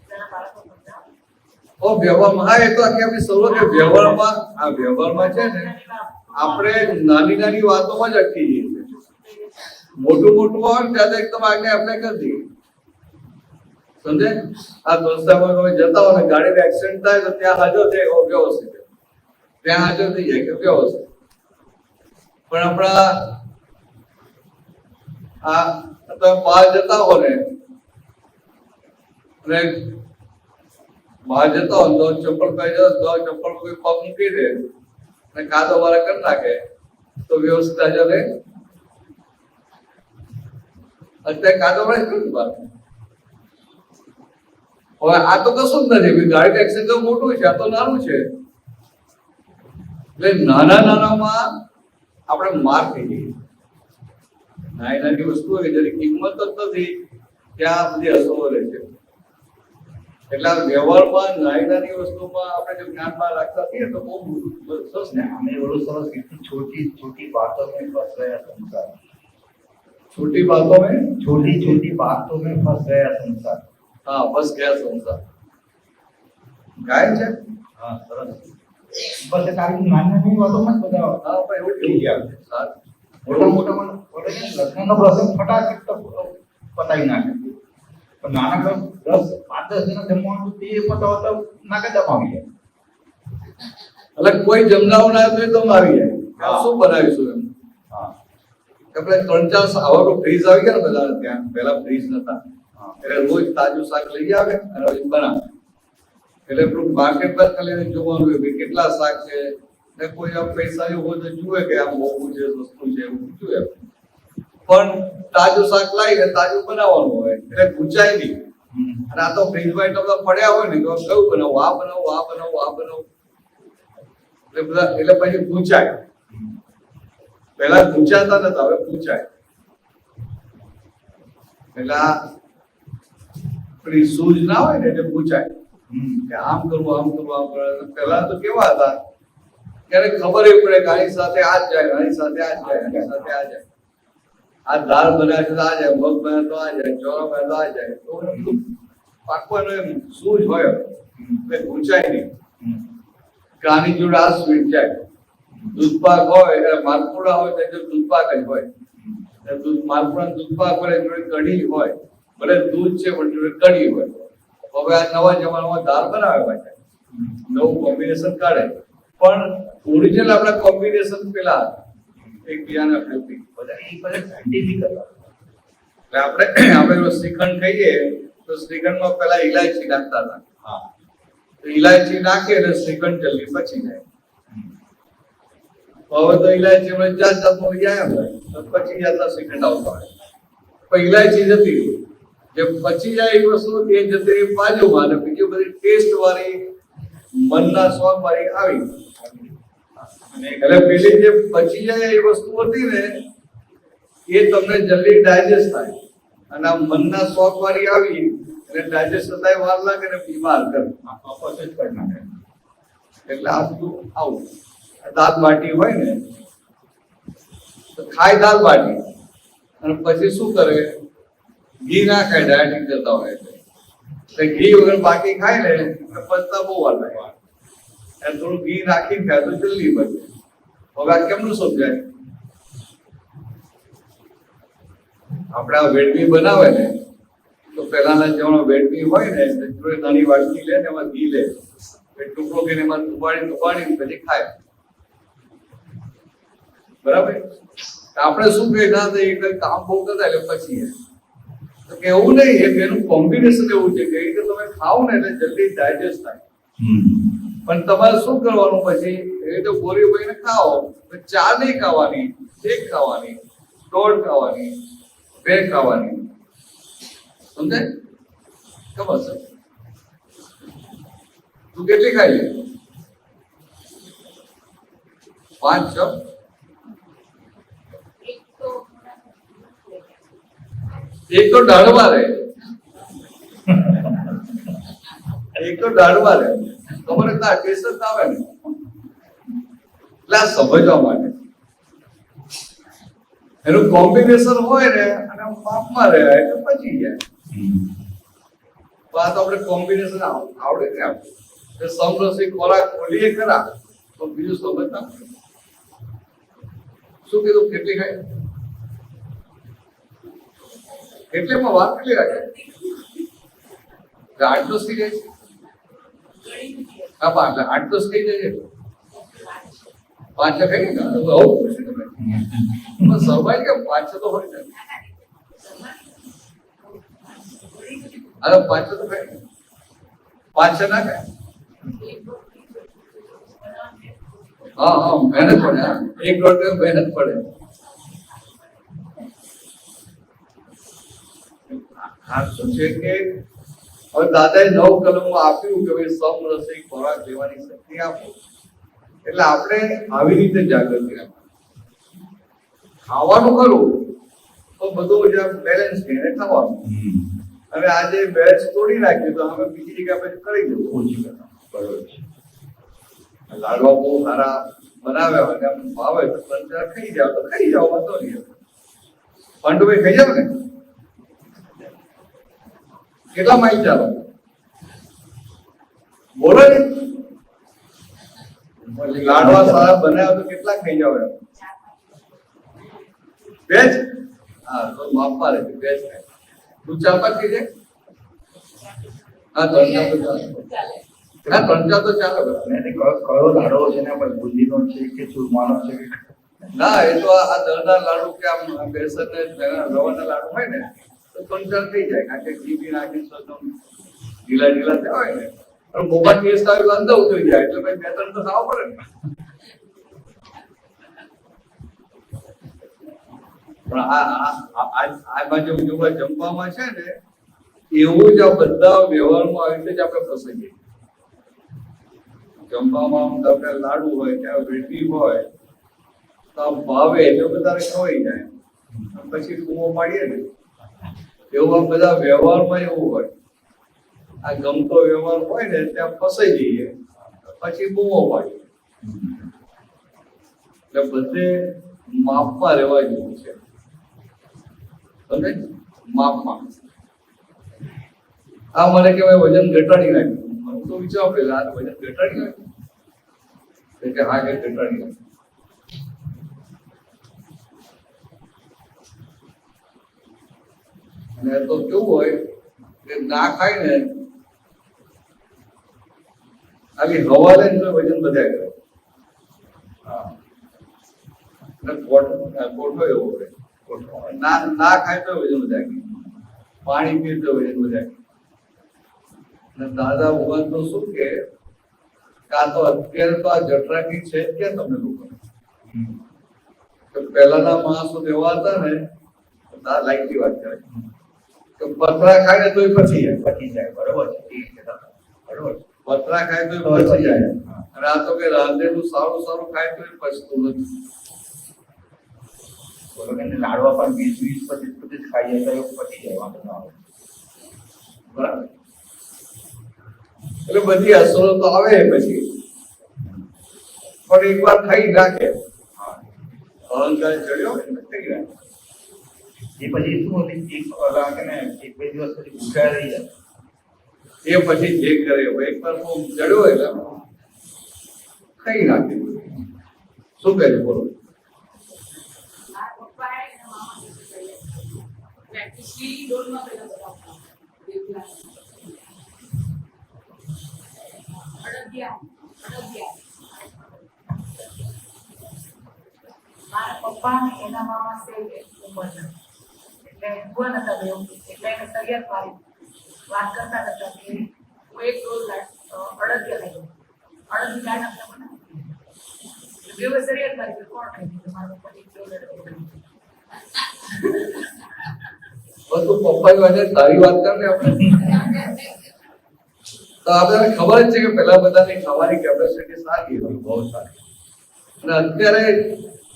તેના બાળકો સમજાવો. વ્યવહારમાં હા, એ તો આખી આપણી સૌ કે વ્યવહારમાં આ વ્યવહારમાં છે ને આપણે નાની નાની વાતોમાં જ અટકી જઈએ છીએ. મોટું મોટું હોય ત્યારે એકદમ આગળ આપણે કરી દઈએ. સમજે? આ દોસ્તામાં તમે જતા હો ને ગાડીનો એક્સિડન્ટ થાય તો ત્યાં હાજર થાય વ્યવસ્થિત, ત્યાં હાજર થઈ જાય કે વ્યવસ્થિત. પણ આપણા આ તમે બહાર જતા હો ને અને બહાર જતા હો તો ચપ્પલ પહેરી જાઓ તો ચપ્પલ કોઈ પગ મૂકી દે અને કાદો વાળા કરી નાખે તો વ્યવસ્થા ચાલે. અત્યારે કાદો વાળા કેવી વાત. હવે આ તો કશું જ નથી, ગાડી એક્સિડન્ટ તો મોટું છે, આ તો નાનું છે. એટલે નાના નાનામાં આપણે માર થઈ જઈએ. નાની નાની વસ્તુઓ કે જેની કિંમત જ નથી ત્યાં બધી અસરો રહે છે. એટલે આ વ્યવહારમાં નાની નાની વસ્તુમાં આપણે જો જ્ઞાનમાં રાખતા થઈએ તો બહુ સરસ ને. हमें वो सरस कितनी छोटी छोटी बातों में फंस गया संसार, छोटी बातों में छोटी छोटी बातों में फंस गया संसार. हाँ बस गया संसार ગાય છે. हाँ सरस. बस ये तारीख नानी नानी बातों में બધા હા ભાઈ એવું થઈ ગયા. સારું. મોટા મોટામાં લગ્નનો પ્રસંગ ફટાફટ પતાવી નાખે. પણ નાના 10-5-10 દિન જમવાનું તે પતાવતા નાકે દબાવી જાય. એટલે કોઈ જમનાવું ના હોય તો આવી જાય હા. શું બનાવીશું એમ. હા આપણે 3-4 આવડો ફ્રીજ આવી ગયા ને બધા ત્યાં, પહેલા ફ્રીજ નતા. હા એટલે રોજ તાજું શાક લઈ આવે અને પછી બનાવે. એટલે પેલું માર્કેટ પર ખાલી જોવાનું હોય કે કેટલા શાક છે ને કોઈ આમ પૈસા હોય તો જુએ કે આમ મોંઘું છે સસ્તું છે એવું જુએ. પણ તાજું શાક લાવીને તાજું બનાવવાનું હોય એટલે ગુંચાય નહીં. અને આ તો ફ્રીજમાં એટલા બધા પડ્યા હોય ને કે કયું બનાવું, આ બનાવું, આ બનાવું, આ બનાવું, એટલે બધા એટલે પછી ગુંચાય. પહેલા ગુંચાતા નતા, હવે ગુંચાય. પેલા પેલી સૂઝ ના હોય ને એટલે ગુંચાય કે આમ કરવું, આમ કરવું, આમ કરવું. પહેલા તો કેવા હતા ક્યારે ખબર એ પડે કે આની સાથે આ જ જાય, આની સાથે આ જ જાય, આની સાથે આ જાય. આ દાળ બનાવે છે તો આ જાય, મગ બને તો આ જાય, ચોળા બને તો આ જાય. તો બધું પાકવાનું એમ સૂઝ હોય એટલે ગુંચાય નહીં કે આની જોડે આ સ્વીટ જાય. દૂધપાક હોય એટલે માલપુડા હોય તો જો દૂધપાક જ હોય. માલપુડા દૂધપાક હોય જોડે કઢી હોય, ભલે દૂધ છે પણ જોડે કઢી હોય. હવે આ નવા જમાનામાં દાળ બનાવે પાછા નવું કોમ્બિનેશન કાઢે, પણ ઓરિજિનલ આપણા કોમ્બિનેશન પેલા એકબીજાના વિરોધી. બધા એ બધા સાયન્ટિફિક હતા. એટલે આપણે શ્રીખંડ ખાઈએ તો શ્રીખંડમાં પેલા ઇલાયચી નાખતા હતા. હા તો ઇલાયચી નાખીએ એટલે શ્રીખંડ જલ્દી પચી જાય. હવે તો ઇલાયચી જાત જાતનું વ્યાયામ હોય તો પચી જતા શ્રીખંડ આવતા હોય. પણ ઇલાયચી જતી રહી, જે પચી જાય એ વસ્તુ એ જતી રહી બાજુમાં, અને બીજી બધી ટેસ્ટ વાળી મનના સ્વાદ વાળી આવી. એટલે પેલી જે પચી જાય એ વસ્તુ હતી ને એ તમને જલ્દી ડાયજેસ્ટ થાય, અને આ મનના સ્વાદ વાળી આવી એટલે ડાયજેસ્ટ થતા વાર લાગે ને બીમાર કરે, અપચય કરી નાખે. એટલે આ બધું આવું. દાળ બાટી હોય ને તો ખાય દાળ બાટી અને પછી શું કરે, ઘી ના ખાય, ડાયાબિટીસ જતા હોય એટલે ઘી વગર બાકી ખાય ને એટલે પચતા બહુ વાર લાગે. અને થોડું ઘી નાખીને ખાય તો જલ્દી બચે. હવે આ કેમનું સમજાય? આપણે આ વેડમી બનાવે ને તો પહેલાના જમાનામાં વેડમી હોય ને એટલે નાની વાટકી લે ને એમાં ઘી લે, ટુકડો કરીને એમાં દુબાડીને પછી ખાય. બરાબર? આપણે શું કહે ના થાય એટલે કામ બહુ કરતા એટલે પછી તો કે એવું નહીં, એનું કોમ્બિનેશન એવું છે કે તમે ખાઓ ને એટલે જલ્દી ડાયજેસ્ટ થાય. પણ તમારે શું કરવાનું પછી એ તો ગોળી ભાઈને ખાઓ, 4 નહીં ખાવાની, 1 ખાવાની, 1.5 ખાવાની, 2 ખાવાની. સમજાય? ખબર છે? તું કેટલી ખાઈ લે? 5 6 એક તો દાડવા રહે, એક તો દાડવા રહે. ખબર હતા ટેસ્ટ આવે ને એટલે આ સમજવા માટે એનું કોમ્બિનેશન હોય ને અને માપમાં રહે એટલે પચી જાય. તો આ તો આપણે કોમ્બિનેશન આવડે ને આપણે સમરસી ખોરાક ખોલીએ ખરા તો બીજું સમજતા શું કીધું, કેટલી ખાય, કેટલીમાં વાત કેટલી રાખે, 8 દસ થઈ જાય છે. હા 8 દસ થઈ જાય છે. 5 ખાઈ ને આવું પૂછ્યું તમે પણ સરવાઈ કેમ પાછળ તો હોય ને અરે પાછળ તો ખાય પાછળ ના ખાય હા મહેનત પડે હા. એક દોઢ કલાક મહેનત પડે આ શું છે કે હવે દાદાએ 9 કલમો આપ્યું કે ભાઈ સમરસી ખોરાક લેવાની શક્તિ આપો એટલે આપણે આવી રીતે જાગૃતિ રાખવાની ખાવાનું ખરું તો બધું જે બેલેન્સ કરીને ખાવાનું હવે આજે બેચ તોડી નાખ્યું તો હવે બીજી જગ્યા પછી કરી દઉં ઓછી કરતા બરોબર છે લાડવા બહુ સારા બનાવ્યા હોય ને આપણે ભાવે તો પંચર ખાઈ જાવ તો ખાઈ જાવ વાંધો નહીં પાંડુભાઈ ખાઈ જાવ ને કેટલા માઇલ ચાલો બોલો ને લાડવા સારા બનાવ્યા તો કેટલા ખાઈ જાવ એમ બેચ હા તો માપવા રહે બેચ તું ચાલતા ખાઈ જાય હા ત્રણ ચાર તો ચાલે કયો લાડવો છે ને પણ બુંદીનો છે કે ચૂરમાનો છે ના એ તો આ દળના લાડુ કે આમ બેસન ને રવાના લાડુ હોય ને તો ત્રણ ચાર થઈ જાય કારણ કે ઘી બી નાખી ઢીલા ઢીલા થયા હોય ને પણ મોબાઈલ ટેસ્ટ આવ્યો અંદર ઉતરી જાય એટલે ભાઈ બે ત્રણ તો ખાવા પડે ને પણ આ બાજુ જમવામાં છે ને એવું જ આ બધા વ્યવહારમાં આવી રીતે જ આપણે ફસાઈએ જમવામાં આપણે લાડુ હોય કે વેઠી હોય તો ભાવે એટલે બધા ખવાઈ જાય પછી કૂવો પાડીએ ને એવું આ બધા વ્યવહારમાં એવું હોય આ ગમતો વ્યવહાર હોય ને ત્યાં ફસાઈ જઈએ પછી બૂમો પાડીએ એટલે બધે માપમાં રહેવા જેવું છે સમજે માપમાં આ મને કહેવાય વજન ઘટાડી નાખ્યું મને તો વિચાર પેલા આ વજન ઘટાડી નાખ્યું કે હા કે ઘટાડી નાખ્યું અને તો કેવું હોય કે ના ખાય ને ખાલી હવા લે ને વજન વધારે કરે કોઠો એવો હોય ના ખાય તો વજન વધારે પાણી પીએ તો વજન વધારે દાદા ભગવાન તો શું કે આ તો અત્યારે તો આ જઠરાગ્નિ છે જ ક્યાં તમને લોકો પહેલાના માણસો એવા હતા ને લાઈટની વાત કરે કે પતરા ખાય ને તોય પચી જાય બરોબર છે બરોબર પતરા ખાય તો પચી જાય અને આ તો કે રાંધેલું સારું સારું ખાય તો પચતું નથી બોલો કે લાડવા પણ 20-25 ખાઈએ તો પચી જાય વાંધો ના આવે બરાબર એટલે બધી અસરો તો આવે પછી પણ એક વાર ખાઈ નાખે અહંકાર ચડ્યો એટલે થઈ રાખે એ પછી શું એક કલાક ને એક બે દિવસ પછી ભૂખ્યા રહી જાય એ પછી જે કરે એક વાર હું ચડ્યો એટલે ખાઈ નાખે શું કહે છે બોલો મારા પપ્પા એના મામા છે ઉંમર એટલે ભૂલ નતા દેવું એટલે એને તૈયાર પાડી વાત કરતા હતા કે હું એક રોજ અડદિયા લઈ અડદની દાળ આપણે બનાવી બે તૈયાર પાડી કોણ ખાઈ મારા પપ્પા એક રોજ બધું પપ્પાની વાત તારી વાત કર ને આપણે તો આપણને ખબર જ છે કે પેલા બધાની ખાવાની કેપેસિટી સારી હતી બહુ સારી અને અત્યારે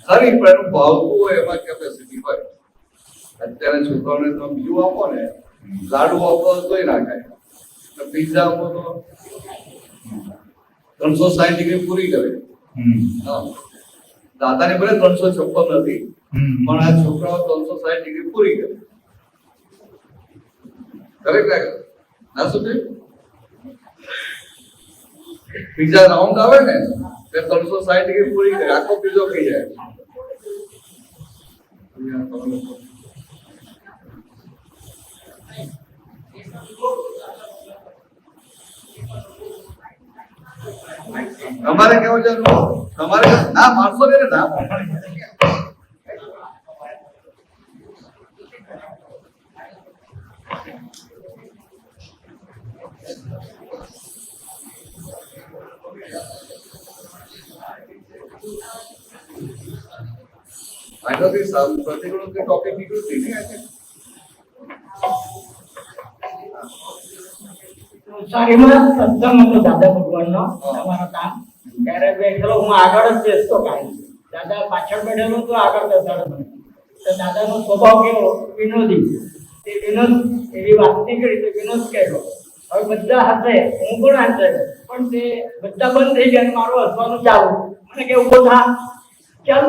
ખરી પણ એનું ભાવતું હોય એમાં કેપેસિટી હોય અત્યારે છોકરાઓને તમે બીજું આપો ને લાડુ આપો તોય ના ખાય પિઝા આપો તો 360 ડિગ્રી પૂરી કરે દાદાની ભલે 356 નથી પણ આ છોકરાઓ 360 ડિગ્રી પૂરી કરે કરેક્ટ ના શું પિઝા રાઉન્ડ આવે ને તે 360 ડિગ્રી પૂરી કરે આખો પીઝો ખાઈ જાય તમારે કેવું છે તમારે ના 500 ને ના આનાથી પ્રતિકૂળ કે ટોપિક નીકળ્યું છે ને આજે નવસારીમાં સત્સંગ હતો દાદા ભગવાનનો તમારો કામ ત્યારે બેઠેલો હું આગળ જ બેસતો કાંઈ દાદા પાછળ બેઠેલો તો આગળ બેસાડો મને તો દાદાનો સ્વભાવ કેવો વિનોદી તે વિનોદ એવી વાત નીકળી તો વિનોદ કહેલો હવે બધા હસે હું પણ હસે પણ તે બધા બંધ થઈ ગયા અને મારું હસવાનું ચાલુ મને કે ઉભો થા ચાલ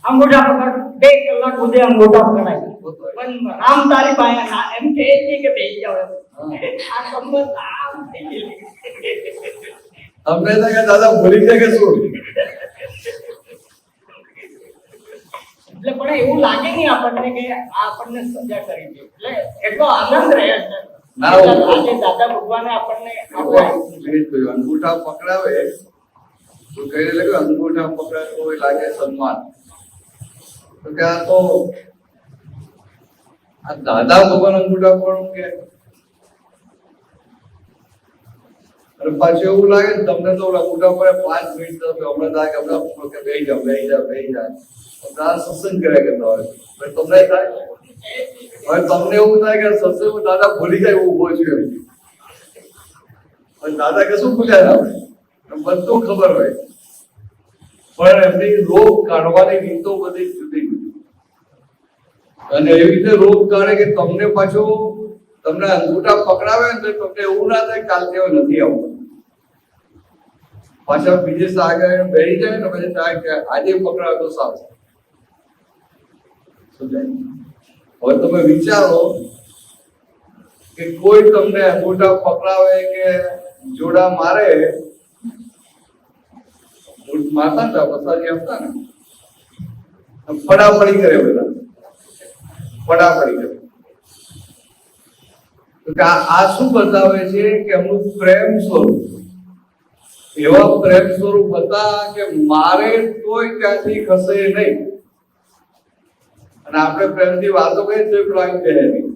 અંગૂઠા પકડ 2 કલાક સુધી અંગૂઠા પકડાય પણ રામ તારી પાસે ના એમ કહે છે કે બેસી જાવ એમ. આ સંબંધ આમ થઈ ગયેલી. અમને તો કે દાદા ભૂલી જાય કે શું એટલે પણ એવું લાગે નહીં આપણને કે આ આપણને સજા કરી છે એટલે એટલો આનંદ રહે છે ના, આજે દાદા ભગવાને આપણને આપ્યા. અંગૂઠા પકડાવે તો કઈ લાગે અંગૂઠા પકડાવે તો એ લાગે સન્માન તો કે આ તો આ દાદા ભગવાન અંગૂઠા પણ કે અને પાછું એવું લાગે ને તમને તો અંગૂઠા પર 5 મિનિટ તો હમણાં થાય કે હમણાં કે બેહી જાય દાદા સત્સંગ કર્યા કરતા હોય તમને થાય હવે તમને એવું થાય કે સત્સંગ દાદા ભૂલી જાય એવું ઉભો છે પણ દાદા કે શું ભૂલ્યા આપણે બધું ખબર હોય પણ એમની રોગ કાઢવાની રીતો બધી જુદી જુદી અને એવી રીતે રોગ કાઢે કે તમને પાછું તમને અંગૂઠા પકડાવે ને તો તમને એવું ના થાય કાલથી હવે નથી આવતું પાછા બીજે આગળ બેસી જાય ને પછી થાય કે આજે પકડાવે તો સારું હવે તમે વિચારો કે કોઈ તમને અંગૂઠા પકડાવે કે જોડા મારે મારતા હતા પસારી આપતા ને ફડાફડી કરે બધા ફડાફડી કરે તો આ શું બતાવે છે કે એમનું પ્રેમ સ્વરૂપ એવા પ્રેમ સ્વરૂપ હતા કે મારે કોઈ ત્યાંથી ખસે નહીં અને આપણે પ્રેમથી વાતો કરીએ તો પેલો આવી જાય નહીં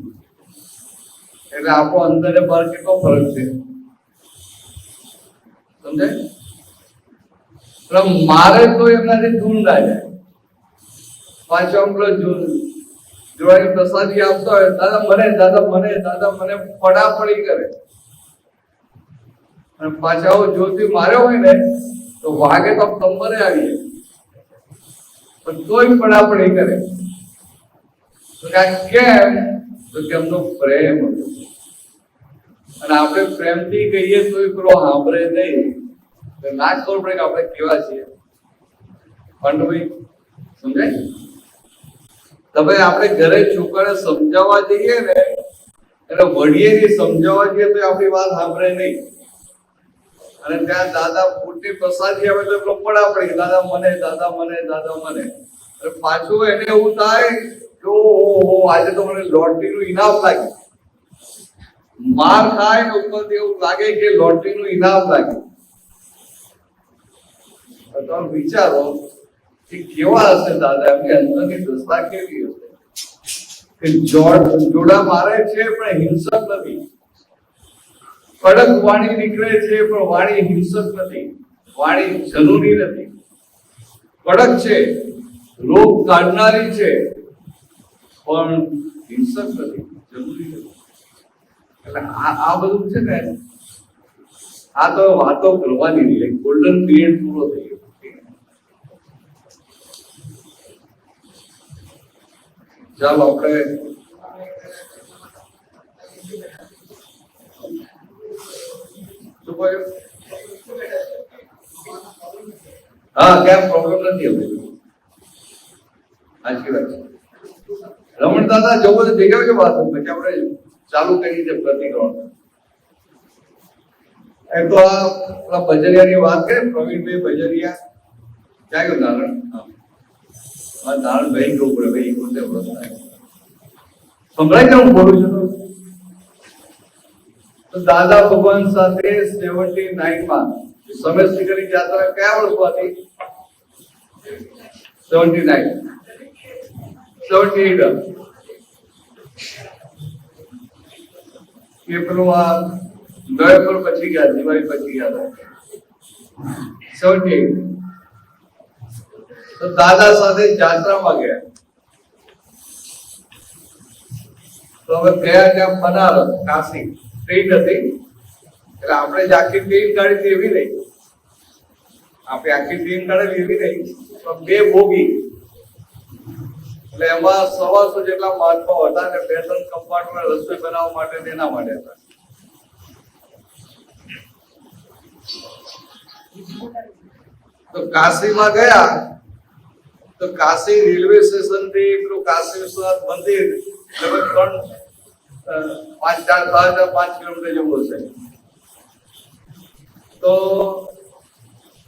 એટલે આપણો અંદર ને બહાર કેટલો ફરક છે સમજાય મારે તો એમનાથી દૂર ના જાય પાછો પેલો જોવાની પ્રસાદી આપતો હોય દાદા મને ફડાફડી કરે અને પાછા જ્યોતિ માર્યો હોય ને તો વાગે તો કંબરે આવીએ પણ તોય ફડાફડી કરે કેમ તો કે એમનો પ્રેમ હતો અને આપણે પ્રેમથી કહીએ તો પેલો સાંભળે નહીં તો ના જ ખબર પડે કે આપણે કેવા છીએ પાંડુભાઈ સમજાય તમે આપણે ઘરે છોકરાને સમજાવવા જઈએ ને એટલે વડીએ સમજાવવા જઈએ તો આપણી વાત સાંભળે નહીં અને ત્યાં દાદા ફૂટની પ્રસાદી આવે તો પેલો પડા પડી દાદા મને અને પાછું એને એવું થાય કે ઓહો આજે તો મને લોટરીનું ઇનામ લાગ્યું માર ખાય ને ઉપરથી એવું લાગે કે લોટરીનું ઇનામ લાગ્યું તમે વિચારો કે કેવા હશે દાદા એમની અંદરની દશા કેવી હશે કે જોડા મારે છે પણ હિંસક નથી કડક વાણી નીકળે છે પણ વાણી હિંસક નથી વાણી જરૂરી નથી કડક છે રોગ કાઢનારી છે પણ હિંસક નથી જરૂરી નથી એટલે આ બધું છે ને આ તો વાતો કરવાની નહીં ગોલ્ડન પીરિયડ પૂરો થઈ ગયો ચાલો આપણે શું કહ્યું હા ક્યાં પ્રોબ્લેમ નથી હવે સાચી વાત છે રમણ દાદા જવું તો દેખાવ કે વાત પછી આપણે ચાલુ કરી છે પ્રતિક્રમણ એ તો આ બજરિયાની વાત કરે પ્રવીણભાઈ બજરિયા ક્યાં ગયો નારણ હા નારણ ભાઈ જવું પડે ભાઈ પોતે પ્રશ્ન સંભળાય કે હું બોલું છું તો દાદા ભગવાન સાથે 79 માં સમયશ્રીકરની યાત્રા કયા વર્ષ હતી 78 કે પેલું આ નવેમ્બર પછી ગયા દિવાળી પછી ગયા હતા 78 તો દાદા સાથે જાત્રામાં ગયા. તો અમે ગયા ત્યાં બનારસ, કાશી. ટ્રેન હતી, એટલે આપણે જે આખી ટ્રેન કાઢી હતી એવી નહીં. આપણે આખી ટ્રેન કાઢેલી એવી નહીં, પણ 2 બોગી, એટલે એમાં 125 જેટલા મહાત્માઓ હતા અને 2-3 કમ્પાર્ટમેન્ટ રસોઈ બનાવવા માટે ને એના માટે હતા. તો કાશીમાં ગયા તો કાશી રેલવે સ્ટેશન થી પેલું કાશી વિશ્વનાથ મંદિર લગભગ 5 કિલોમીટર જેવું હશે. તો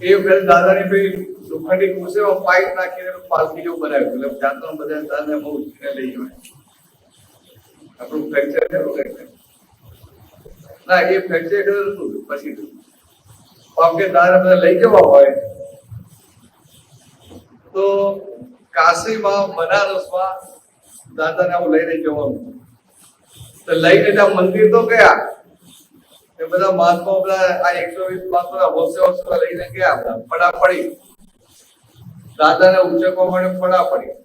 એ વખતે દાદાની પેલી લોખંડી ખુરશીમાં પાઇપ નાખીને પાલખી જેવું બનાવ્યું, એટલે જાતનો બધા દાદાને બહુ ઉચકીને લઈ જવાય. આપણું ફ્રેક્ચર થયું ના, એ ફ્રેક્ચર કર્યું હતું પછી કે દાદા બધા લઈ જવા હોય તો કાશીમાં, બનારસમાં દાદાને આવું લઈને જવાનું. તો લઈને ત્યાં મંદિર તો ગયા, એ બધા મહાત્મા બધા આ 120 મહાત્મા વર્ષે લઈને ગયા, બધા પડા પડી દાદાને ઉચકવા માટે પડા પડી.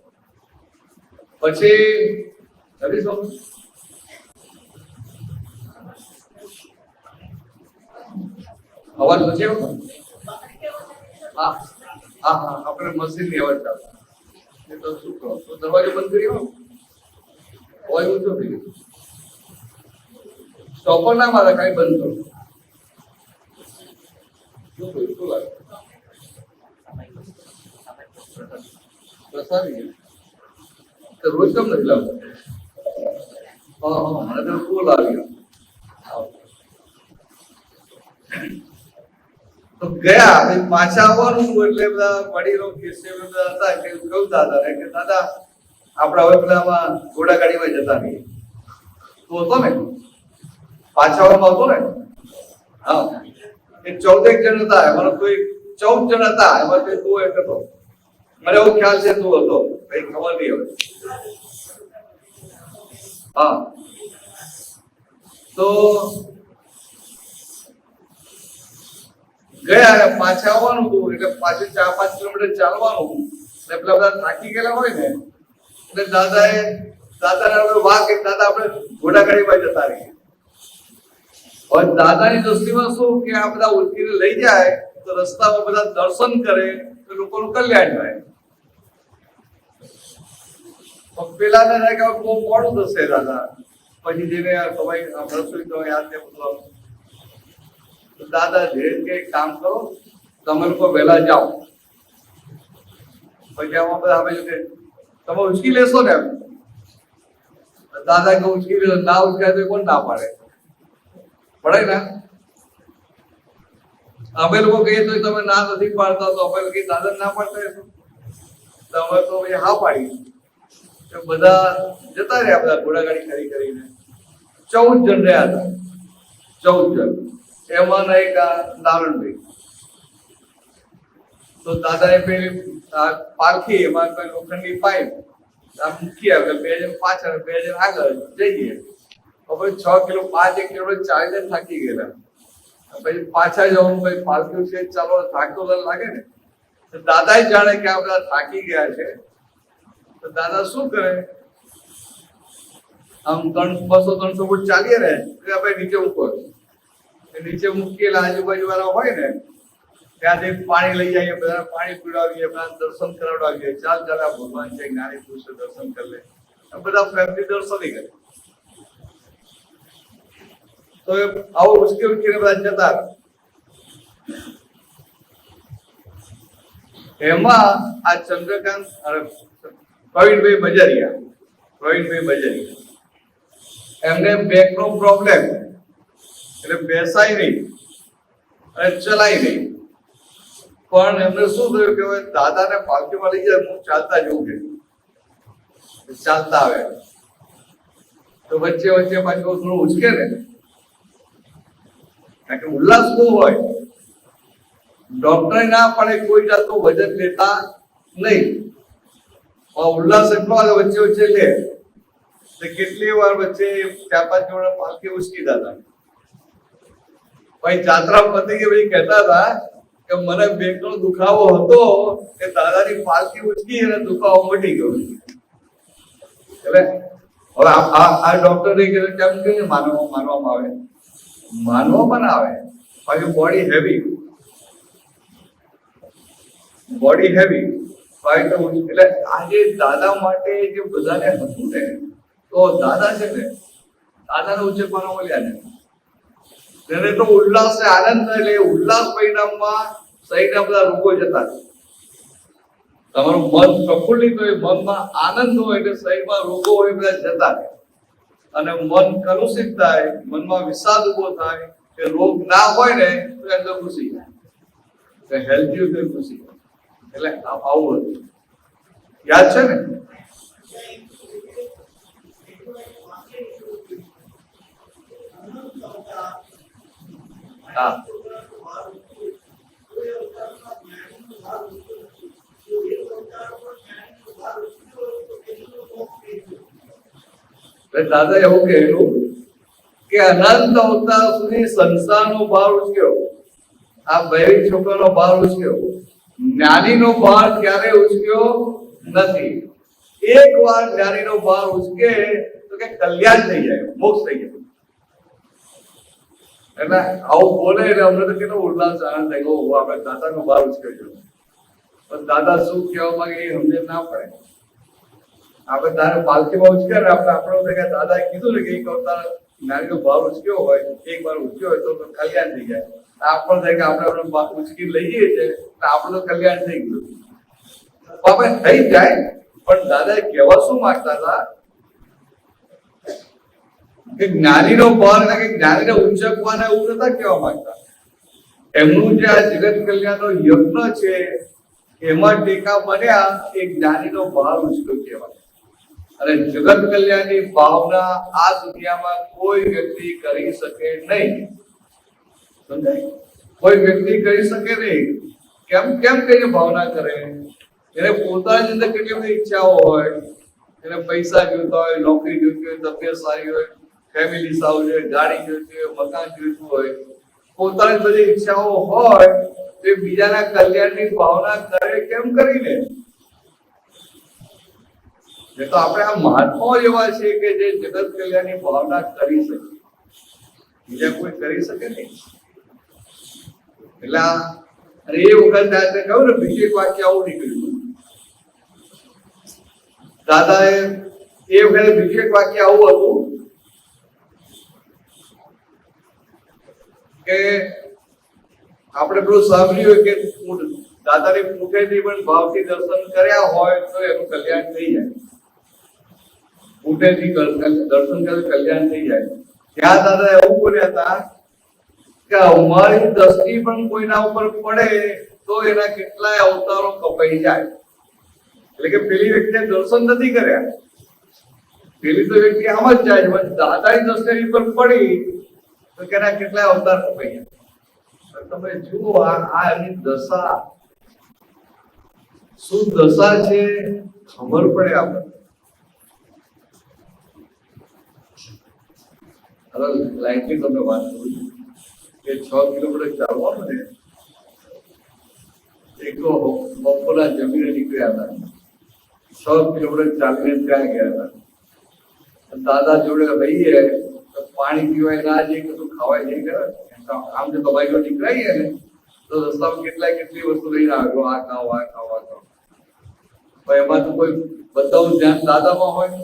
પછી અવાજ નથી આવતો? હા હા હા, આપણે મશીન ની અવાજ ચાલુ. એ તો શું કરો, તો દરવાજો બંધ કર્યો હોય ઊંચો થઈ ગયો. સ્ટોપર ના મારે કઈ બંધ કરો. શું થયું, શું લાગે? પ્રસાદી તો રોજ કેમ નથી લાવતો? હા હા, મને તો ફૂલ આવ્યો. તો ગયા પાછા આવવાનું એટલે બધા વડીલો બધા હતા કે કહું દાદા કે દાદા આપડા હવે પેલામાં ઘોડાગાડીમાં જતા રહીએ. તું હતો ને પાછા આવવામાં હતો ને? હા, એ 14 જણ હતા, એમાં કોઈ 14 જણ હતા, એમાં તું એક હતો. મને એવો ખ્યાલ છે તું હતો, કઈ ખબર નહીં હવે. હા, તો ગયા અને પાછા આવવાનું હતું, એટલે પાછું 4-5 કિલોમીટર ચાલવાનું. એટલે પેલા બધા થાકી ગયેલા હોય ને, એટલે દાદાને વાહ કે દાદા આપણે ઘોડાગાડીમાં જતા રહીએ. હવે દાદાની દ્રષ્ટિમાં શું કે આ બધા ઉચકીને લઈ જાય તો રસ્તામાં બધા દર્શન કરે તો લોકોનું કલ્યાણ થાય. પેલા ને કે બહુ મોડું થશે દાદા, પછી જેને તમારી રસોઈ તો યાદ ને બધું. દાદા ધીરે ધીરે કામ કરો, તમે લોકો વહેલા જાઓ. પછી આમાં બધા અમે તમે ઉચકી લેશો ને, દાદા કે ઉચકી લેશો, ના ઉચકાય તો કોણ ના પાડે? પડે ને? અમે લોકો કહીએ તો તમે ના નથી પાડતા, તો અમે લોકો દાદા ના પાડતા, તમે તો હા પાડી. બધા જતા રહ્યા, બધા ઘોડાગાડી ખરી કરીને 14 જણ રહ્યા હતા. 14 જણ, એમાંના એક નારણભાઈ. તો દાદાએ પેલી પાલખી, એમાં લોખંડની પાઇપ આમ મૂકી આવે, 2 જણ પાછળ 2 જણ આગળ જઈએ. હવે 6 કિલો 5 કિલોમીટર ચાલીને થાકી ગયેલા. પછી પાછા જવાનું, પછી પાલખી છે ચાલો, થાક તો લાગે ને. તો દાદા જાણે કે આ બધા થાકી ગયા છે, તો દાદા શું કરે, આમ 200-300 ફૂટ ચાલીએ ને, આપણે નીચે મૂકો. નીચે મૂકેલા આજુબાજુ વાળા હોય ને, ત્યાંથી પાણી લઈ જઈએ, બધા પાણી પીવડાવીએ, બધા દર્શન કરાવડાવીએ. ચાલ ચાલ, આ ભગવાન છે, જ્ઞાની પુરુષ દર્શન કરી લે. બધા ફેમિલી દર્શન કરે. તો આવો મુશ્કેલ બધા જતા. એમાં આ ચંદ્રકાંત પ્રવીણભાઈ બજારિયા, એમને બેકનો પ્રોબ્લેમ, એટલે બેસાય નહીં અને ચલાય નહીં. પણ એમને શું થયું કે દાદાને પાલખીમાં લઈ જાય, હું ચાલતા જવું કે ચાલતા આવે તો વચ્ચે પાછું થોડું ઉચકે ને, કારણ કે ઉલ્લાસ બહુ હોય. ડોક્ટરે ના પડે કોઈ જાતનું વજન લેતા નહીં, ઉલ્લાસ એટલો આવે વચ્ચે લે. કેટલી વાર વચ્ચે 4-5 કિલોમીટર પાલખી ઉચકી દાદા. ભાઈ જાત્રા પતી ગઈ, પછી કહેતા હતા કે મને બેકનો દુખાવો હતો કે દાદાની પાલકી ઉચકી અને દુખાવો મટી ગયો. એટલે હવે આ ડોક્ટરે કેમ કે માનવામાં આવે, માનવામાં ના આવે, બાકી બોડી હેવી એટલે આજે દાદા માટે જે બધાને હતું ને, તો દાદા છે ને, દાદાને ઉચકવાનો મળ્યા ને, તેને તો ઉલ્લાસ આનંદ, એટલે ઉલ્લાસ પરિણામમાં શરીરના બધા રોગો જતા. તમારું મન પ્રફુલ્લિત હોય, મનમાં આનંદ હોય એટલે શરીરમાં રોગો હોય બધા જતા. અને મન કલુષિત થાય, મનમાં વિષાદ ઉભો થાય કે રોગ ના હોય ને તો અંદર ખુશી જાય, હેલ્ધી હોય ખુશી. એટલે આવું હતું. યાદ છે ને? હા, દાદા એવું કહેલું કે અનંત અવતાર સુધી સંસારનો ભાર ઉચક્યો, આ બૈરી છોકરાનો ભાર ઉચક્યો, જ્ઞાનીનો ભાર ક્યારે ઉચક્યો નથી. એક વાર જ્ઞાનીનો ભાર ઉચકે તો કે કલ્યાણ થઈ જાય, મોક્ષ થઈ જાય. એટલે આવું બોલે એટલે અમને તો કેટલો ઉલ્લાસ આનંદ થાય, આપણે દાદાનો ભાર ઉચક્યો છે. પણ દાદા શું કહેવા માંગે એ સમજ ના પડે. આપણે તારે પાલખીમાં ઉચક્યા ને, આપણે દાદાએ કીધું ને કે એક અવતાર જ્ઞાનીનો ભાર ઉચક્યો હોય, એક વાર ઉચક્યો હોય તો કલ્યાણ થઈ જાય. આપણને થાય કે આપણે ઉચકી લઈ જઈએ છીએ તો આપણું તો કલ્યાણ થઈ ગયું. આપણે થઈ જાય, પણ દાદા કહેવા શું માંગતા હતા કે જ્ઞાનીનો ભાર, એટલે કે જ્ઞાનીને ઉચકવાના એવું નતા કહેવા માંગતા. એમનું જે આ જગત કલ્યાણનો યજ્ઞ છે એમાં ટેકા બન્યા એ જ્ઞાનીનો ભાર ઉચક્યો કહેવાય. અને જગત કલ્યાણની ભાવના આ દુનિયામાં કોઈ વ્યક્તિ કરી શકે નહીં. સમજાય? કોઈ વ્યક્તિ કરી શકે નહીં. કેમ કઈને ભાવના કરે? એને પોતાની અંદર કેટલી બધી ઈચ્છાઓ હોય, એને પૈસા જોઈતા હોય, નોકરી જોઈતી હોય, તબિયત સારી હોય, ફેમિલી સારું જોઈએ, ગાડી જોઈતી હોય, મકાન જોઈતું હોય, પોતાની બધી ઈચ્છાઓ હોય, તો બીજાના કલ્યાણની ભાવના કરે કેમ કરીને? એ તો આપણે આ મહાત્માઓ એવા છે કે જે જગત કલ્યાણની ભાવના કરી શકે, બીજા કોઈ કરી શકે નહીં. એટલે અને એ વખત કહ્યું ને, બીજું એક વાક્ય આવું નીકળ્યું દાદાએ. એ વખતે બીજું એક વાક્ય આવું હતું કે આપણે પેલું સાંભળ્યું હોય કે દાદાની પૂઠેથી પણ ભાવથી દર્શન કર્યા હોય તો એનું કલ્યાણ થઈ જાય. પૂઠેથી દર્શન કરે કલ્યાણ થઈ જાય. ત્યાં દાદા એવું બોલ્યા હતા કે અમારી દ્રષ્ટિ પણ કોઈના ઉપર પડે તો એના કેટલાય અવતારો કપાઈ જાય. એટલે કે પેલી વ્યક્તિએ દર્શન નથી કર્યા, પેલી તો વ્યક્તિ આમ જ જાય, પણ દાદાની દ્રષ્ટિ પર પડી તો કેના કેટલાય અવતાર કપાઈ જાય. તમે જુઓ આ એની દશા શું દશા છે ખબર પડે આપણને. હવે લાઈટની તમને વાત કરું છું કે 6 કિલોમીટર ચાલવાનું ને, એક તો બપોરના જમીને નીકળ્યા હતા, 6 કિલોમીટર ચાલીને ત્યાં ગયા હતા. દાદા જોડે રહીએ તો પાણી પીવાય ના જઈએ, કશું ખાવાય નહીં કરે. આમ જો દવાઈઓ નીકળાઈએ ને તો રસ્તામાં કેટલી વસ્તુ લઈને આવ્યો, આ ખાઓ, આ ખાઓ, આ ખાઓ. પણ એમાં તો કોઈ બધાનું ધ્યાન દાદામાં હોય ને.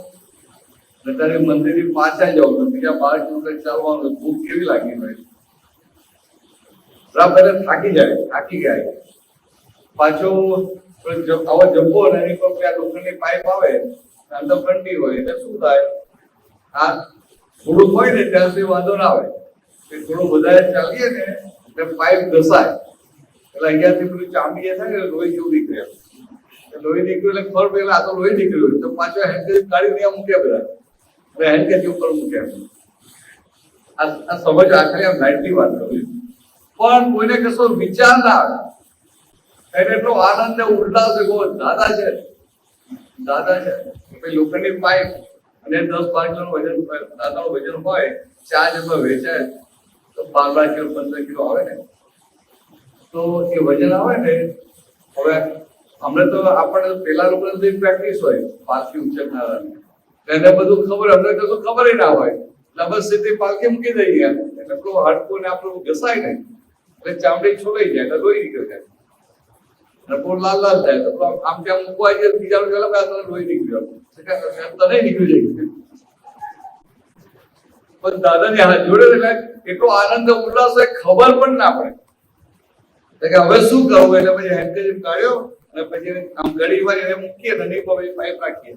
તારે મંદિરથી પાછા જાવ તો બીજા 12 કિલોમીટર ચાલવાનું, ભૂખ કેવી લાગી હોય, બરાબર થાકી ગયા. પાછો આવો જબ્બો ને એની પર પેલા લોખંડની પાઇપ આવે, અંદર કંટી હોય એટલે શું થાય, આ થોડુંક હોય ને ત્યાં સુધી વાંધો ના આવે. થોડું વધારે ચાલીએ ને એટલે પાઇપ ઘસાય, એટલે અહીંયાથી પેલું ચામડી થાય ને લોહી જેવું નીકળે. લોહી નીકળ્યું એટલે ખબર પેલા આ તો લોહી નીકળ્યું તો પાછો હેન્ડકેચ કાઢી ત્યાં મૂક્યા બધા, એટલે હેન્ડકેચ ઉપર મૂક્યા. આ સમજ આખરે આમ લાઈટની વાત કરું, પણ કોઈને કશો વિચાર ના આવે. એને એટલો આનંદ ને ઉલ્લાસ દાદા છે લોખંડની પાઇપ અને 10-12 કિલો વજન, દાદાનું વજન હોય, 4 જણમાં વેચાય તો 12 કિલો 15 કિલો આવે ને. તો એ વજન આવે ને, હવે અમને તો આપણે પેલા લોકો પ્રેક્ટિસ હોય પાલખી ઉંચકનારાની, એને બધું ખબર, અમને કશું ખબર ના હોય એટલે બસ સીધી પાલખી મૂકી દઈએ એટલે પેલું હાડકું ને આપણું ઘસાય નહીં એટલે ચામડી છોલાઈ જાય એટલે લોહી નીકળી જાય અને પૂર લાલ લાલ થાય તો આમ ત્યાં મૂકવા જાય બીજા લોહી નીકળ્યો તને નીકળી જાય. પણ દાદાની હાથ જોડે એટલે એટલો આનંદ ઉલ્લાસ હોય ખબર પણ ના પડે કે હવે શું કરવું, એટલે પછી હેન્ડકરચીફ કાઢ્યો અને પછી આમ ઘડી વાર એને મૂકીએ ને નહીં પછી પાઇપ રાખીએ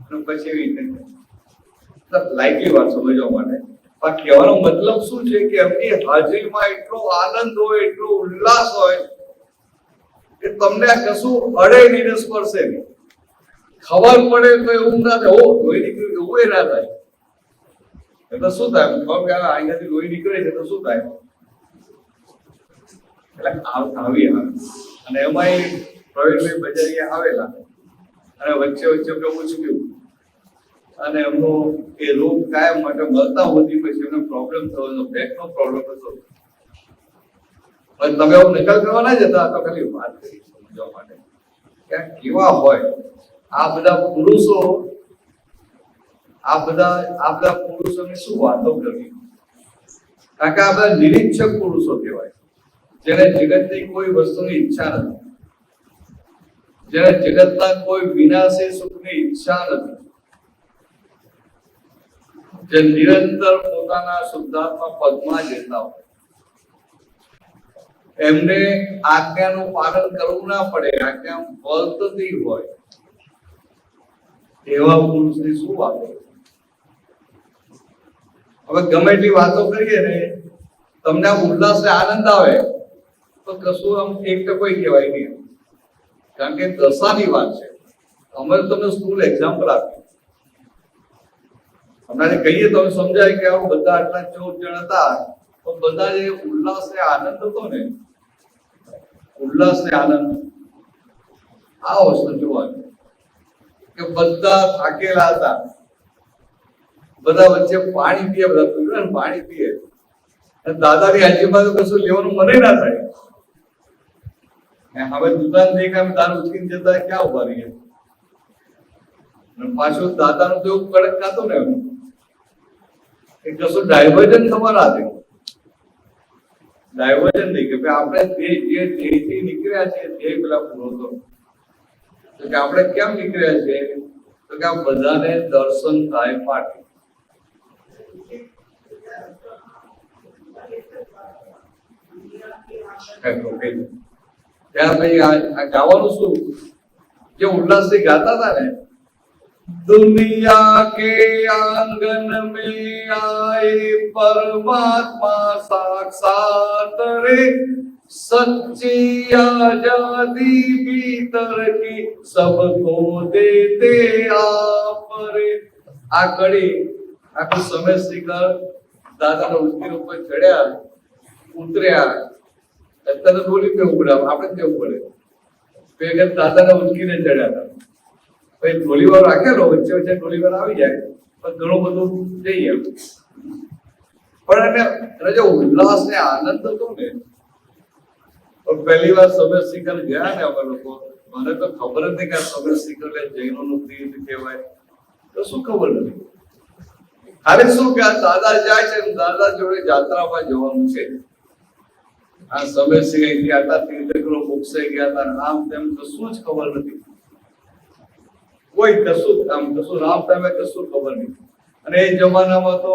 અને પછી એવી રીતે લાઈટલી વાત સમજવા માટે. પણ કહેવાનો મતલબ શું છે કે એમની હાજરીમાં એટલો આનંદ હોય, એટલો ઉલ્લાસ હોય કે તમને આ કશું અડે નહીં ને સ્પર્શે નહીં. ખબર પડે તો એવું ના થાય, ઓ લોહી નીકળ્યું એવું એ ના થાય. એટલે શું થાય, ખબર કે અહીંયાથી લોહી નીકળે છે તો શું થાય, એટલે આવી અને એમાં પ્રવીણભાઈ બજારિયા આવેલા અને વચ્ચે વચ્ચે ઉચક્યું અને એમનો એ રોગ કાયમ માટે મળતા હોતી પછી એમને પ્રોબ્લેમ થવાનો, બેકનો પ્રોબ્લેમ હતો. પણ તમે એવું નિકાલ કરવા ના જતા, તો ખાલી વાત કરી સમજવા માટે કે કેવા હોય આ બધા પુરુષો, આ બધા પુરુષોની શું વાતો કરવી. કારણ કે આ બધા નિરીક્ષક પુરુષો કહેવાય, જેને જગતની કોઈ વસ્તુની ઈચ્છા નથી, જેને જગતના કોઈ વિનાશી સુખની ઈચ્છા નથી, જે નિરંતર પોતાના શુદ્ધાત્મા પદમાં જતા હોય, એમને આજ્ઞાનું પાલન કરવું ના પડે, આજ્ઞા વર્તતી હોય એવા પુરુષની શું વાતો. હવે ગમે એટલી વાતો કરીએ ને, તમને આમ ઉલ્લાસ ને આનંદ આવે તો કશું આમ એક ટકોય કહેવાય નહીં, કારણ કે દશાની વાત છે. અમે તમને સ્કૂલ એક્ઝામ્પલ આપ્યું, હમણાં કહીએ તો સમજાય કે આવું બધા આટલા 14 જણ હતા તો બધા જે ઉલ્લાસ ને આનંદ હતો ને, ઉલ્લાસ ને આનંદ, આ વસ્તુ જોવાની કે બધા થાકેલા હતા, બધા વચ્ચે પાણી પીએ, બધા પીવે ને પાણી પીએ, દાદાની આજુબાજુ કશું લેવાનું મને ના થાય. હવે દુકાન દેખાય દારૂ ઉચકીને જતા ક્યાં ઉભા રહીએ, પાછું દાદાનું તો એવું કડક ખાતું ને એ કશું ડાયવર્જન થવા ના દે, ડાયવર્જન નહીં કે આપણે જે ધ્યેયથી નીકળ્યા છીએ તે પેલા પૂરો કરો. તો કે આપણે કેમ નીકળ્યા છીએ, તો કે આ બધાને દર્શન થાય માટે. ત્યાં ભાઈ આ ગાવાનું શું, જે ઉલ્લાસથી ગાતા હતા ને, दुनिया के आंगन में आए परमात्मा साक्षात रे, सच्ची आजादी भीतर की सबको देते आप रे. આ કડી આખું સમય શિખર દાદાના ઉચકીર ઉપર ચડ્યા ઉતર્યા, અત્યારે બોલી કેવું પડે, આપણે કેવું પડે કે દાદાના ઉચકીને ચડ્યા હતા. પછી ડોલીવાર રાખેલો, વચ્ચે વચ્ચે ડોલીવાર આવી જાય પણ ઘણું બધું જઈએ, પણ એને જે ઉલ્લાસ ને આનંદ હતો ને, પહેલી વાર સમય શિખર ગયા ને અમે લોકો, મને તો ખબર જ નહીં કે સમય શિખર જૈનોનું તીર્થ કહેવાય, તો શું ખબર નથી. ખાલી શું કે આ દાદા જાય છે, દાદા જોડે જાત્રામાં જવાનું છે. આ સમય શિખર ગયા હતા, તીર્થકરો મોક્ષે ગયા હતા, આમ તેમ કશું જ ખબર નથી, કોઈ કશું આમ કશું રામ તમે કશું ખબર નહીં. અને એ જમાનામાં તો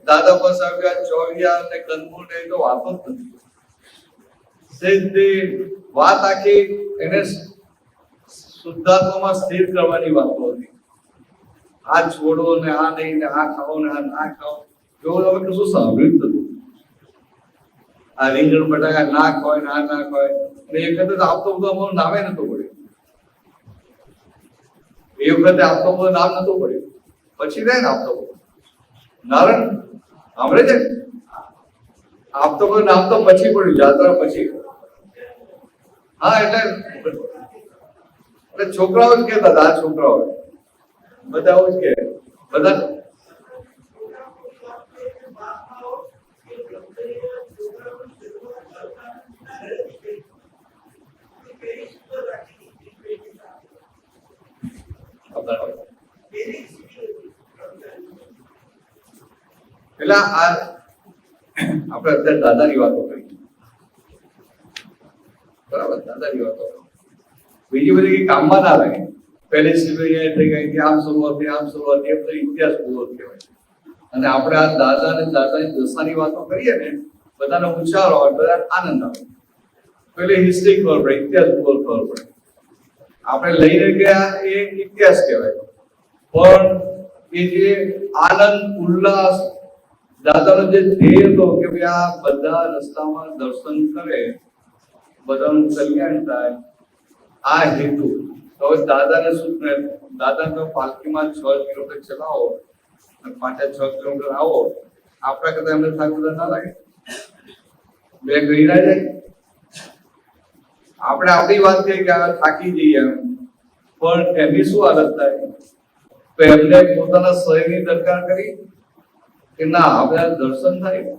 દાદા પાસે આવ્યા ચોવિયા અને કંદમૂળ ને તો વાતો જ નથી. સીધી વાત આખી એને શુદ્ધાત્મામાં સ્થિર કરવાની વાતો હતી. આ છોડો ને આ નહીં ને આ ખાઓ ને આ ના ખાઓ, એવું તમે કશું સાંભળ્યું જ નથી. આ રીંગણ બટાકા ના ખવાય ને આ ના ખવાય, અને એ વખતે તો આપતો બધું અમારું નામે નતું પડ્યું, એ વખતે આપતો બધું નામ નતું પડ્યું, પછી રહે ને આપતો નારાયણ સાંભળે છે, આપતો બધું નામ તો પછી પડ્યું, જાત્રા પછી. હા એટલે છોકરાઓ જ કહેતા હતા, આ છોકરાઓ બધા આવું જ કે બધા એટલે આ આપણે અત્યારે દાદાની વાતો કરી, બરાબર? દાદાની વાતો બીજી બધી કઈ કામમાં ના લાગે. પહેલી સીડી થઈ ગઈ, આમ શરૂઆત એ બધો ઇતિહાસ પૂરો કહેવાય. અને આપણે આ દાદા અને દાદાની દશાની વાતો કરીએ ને, બધાને ઉચ્ચારો આવે, બધાને આનંદ આવે. પેલી હિસ્ટ્રી ખબર પડે, ઇતિહાસ પૂરો ખબર પડે. આપણે લઈને ગયા એ ઇતિહાસ કહેવાય, પણ એ જે આનંદ ઉલ્લાસ દાદાનો જે ધ્યેય હતો કે ભાઈ આ બધા રસ્તામાં દર્શન કરે, બધાનું કલ્યાણ થાય, આ હેતુ. તો હવે દાદાને શું કહે? દાદા તો પાલકીમાં 6 કિલોમીટર ચલાવો અને પાછા 6 કિલોમીટર આવો, આપણા કરતા એમને થાક બધા ના લાગે? બે ગઈ ના જાય? આપણે આપણી વાત કરીએ કે આ થાકી જઈએ, પણ એમની શું હાલત થાય? તો એમને પોતાના શરીરની દરકાર કરી કે ના આપણે દર્શન થાય.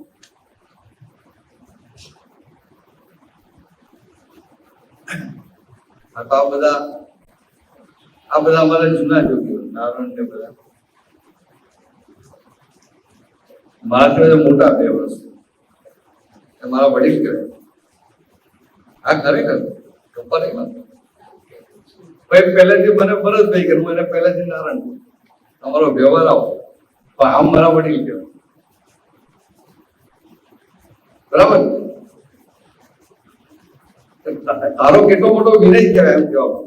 આ તો આ બધા અમારા જૂના જોગીઓ, નારાયણ ને બધા મારા કરતા મોટા 2 વર્ષ મારા વડીલ કહેવાય. આ ખરેખર કપા નહીં માનતો. ભાઈ પહેલેથી મને ભરતભાઈ કરું, એને પહેલેથી નારાયણ કહું. તમારો વ્યવહાર આવો, પણ આમ મારા વડીલ કહેવાય. બરાબર? તારો કેટલો મોટો વિનય કહેવાય એમ કહેવા,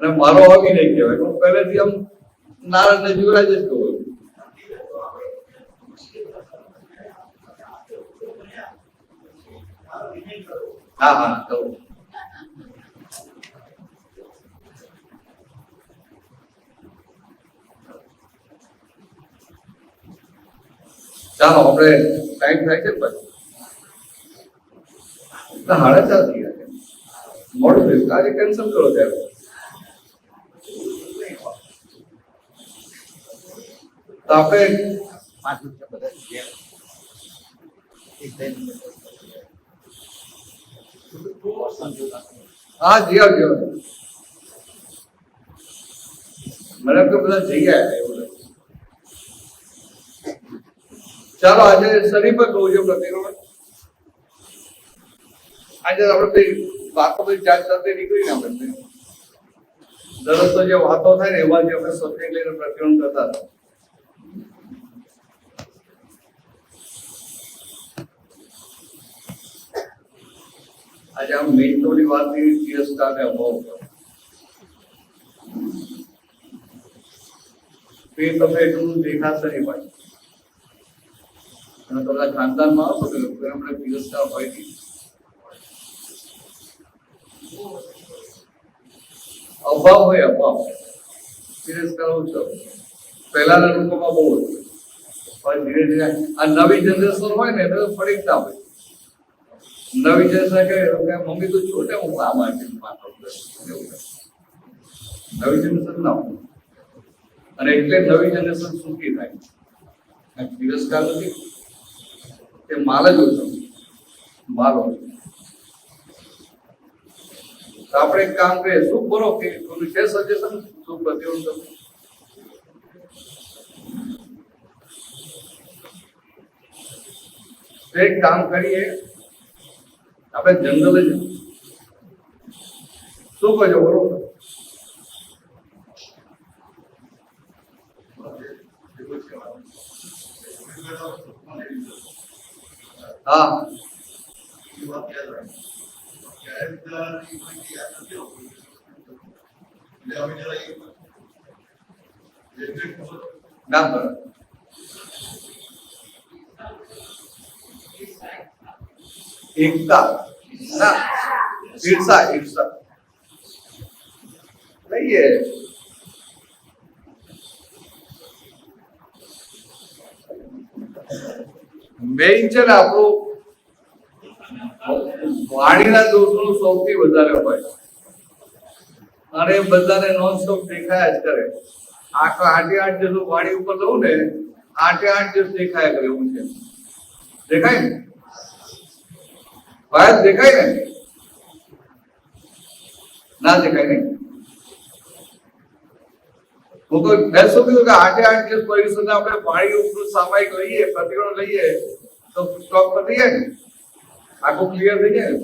અને મારો અવિનય કહેવાય. હું પહેલેથી આમ નારાયણ ને જીવરાજ જ કહું. હા હા કહું. ચાલો આપણે ટાઈમ થાય છે ભાઈ, 4:30 થઈ ગયા છે, મોડું થયું. આજે કેન્સલ કરો ત્યારે. તો આપણે હા જી આવજો. મને તો બધા જઈ ગયા એવું લાગે. ચાલો આજે શનિ પર કહું છું પ્રતિક્રમણ. આજે આપણે વાતો બધી ચાર સાથે નીકળીને આપણે દરરોજ તો જે વાતો થાય ને એવા જે આપણે સબ્જેક્ટ લઈને પ્રતિક્રમણ કરતા હતા. આજે આમ મેન્ટોની વાતની તિરસ્કારને અભાવ તે તમે એટલું દેખાશે નહીં ભાઈ. અને તમારા ખાનદાનમાં આવો તો આપણે તિરસ્કાર હોય નહીં. અભાવ હોય, અભાવ તિરસ્કાર ઓછો. પહેલાના લોકોમાં બહુ હતું, પણ ધીરે ધીરે આ નવી જનરેશન હોય ને એટલે ફરીકતા હોય. નવી જનરેશન કહે મમ્મી તો છોટે હું આ માટે નવી જનરેશન ના હોય. અને એટલે નવી જનરેશન સુખી થાય. તિરસ્કાર નથી, તે માલ જ ઓછો, માલ ઓછો. આપણે એક કામ કરીએ, શું બોલો કે કોનું છે સજેશન, શું પ્રતિબંધ કરો? એક કામ કરીએ, આપણે જનરલ જ શું કહો છો? બરોબર. હા ના બરાબર. એકતા ના, ઈર્ષા, ઈર્ષા લઈએ. મેઇન છે ને આપણું વાણીના દોષનું સૌથી વધારે હોય, અને બધાને નોન સ્ટોપ દેખાયા જ કરે. આખો 8 જેટલું વાણી ઉપર લઉં ને 8 જેટલું દેખાયા કરે એવું છે. દેખાય ને વાત? દેખાય ને? ના દેખાય ને? હું તો મેં શું કીધું કે 8 દિવસ પરિષદને આપણે વાણી ઉપનું સામાયિક લઈએ, પ્રતિક્રમણ લઈએ તો સ્ટોક પતી જાય ને, આખું ક્લિયર થઈ જાય ને.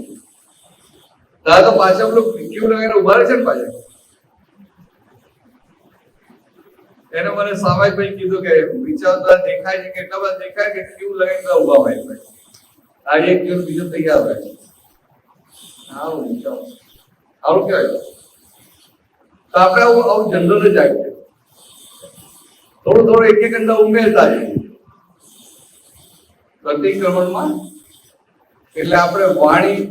તારે તો પાછા પેલું ક્યુ લગાવીને ઉભા રહે છે ને પાછા. એને મને સામાયિક ભાઈ કીધું કે વિચારતા દેખાય છે કે એટલા બધા દેખાય કે ક્યુ લગાવીને ઉભા હોય ભાઈ. આ એક ક્યુ બીજો તૈયાર હોય. આવું વિચાર આવું કહેવાય. તો આપણે આવું જનરલ જ આવીએ, થોડું એક અંદર ઉમેરતા જઈએ પ્રતિક્રમણમાં. એટલે આપણે વાણી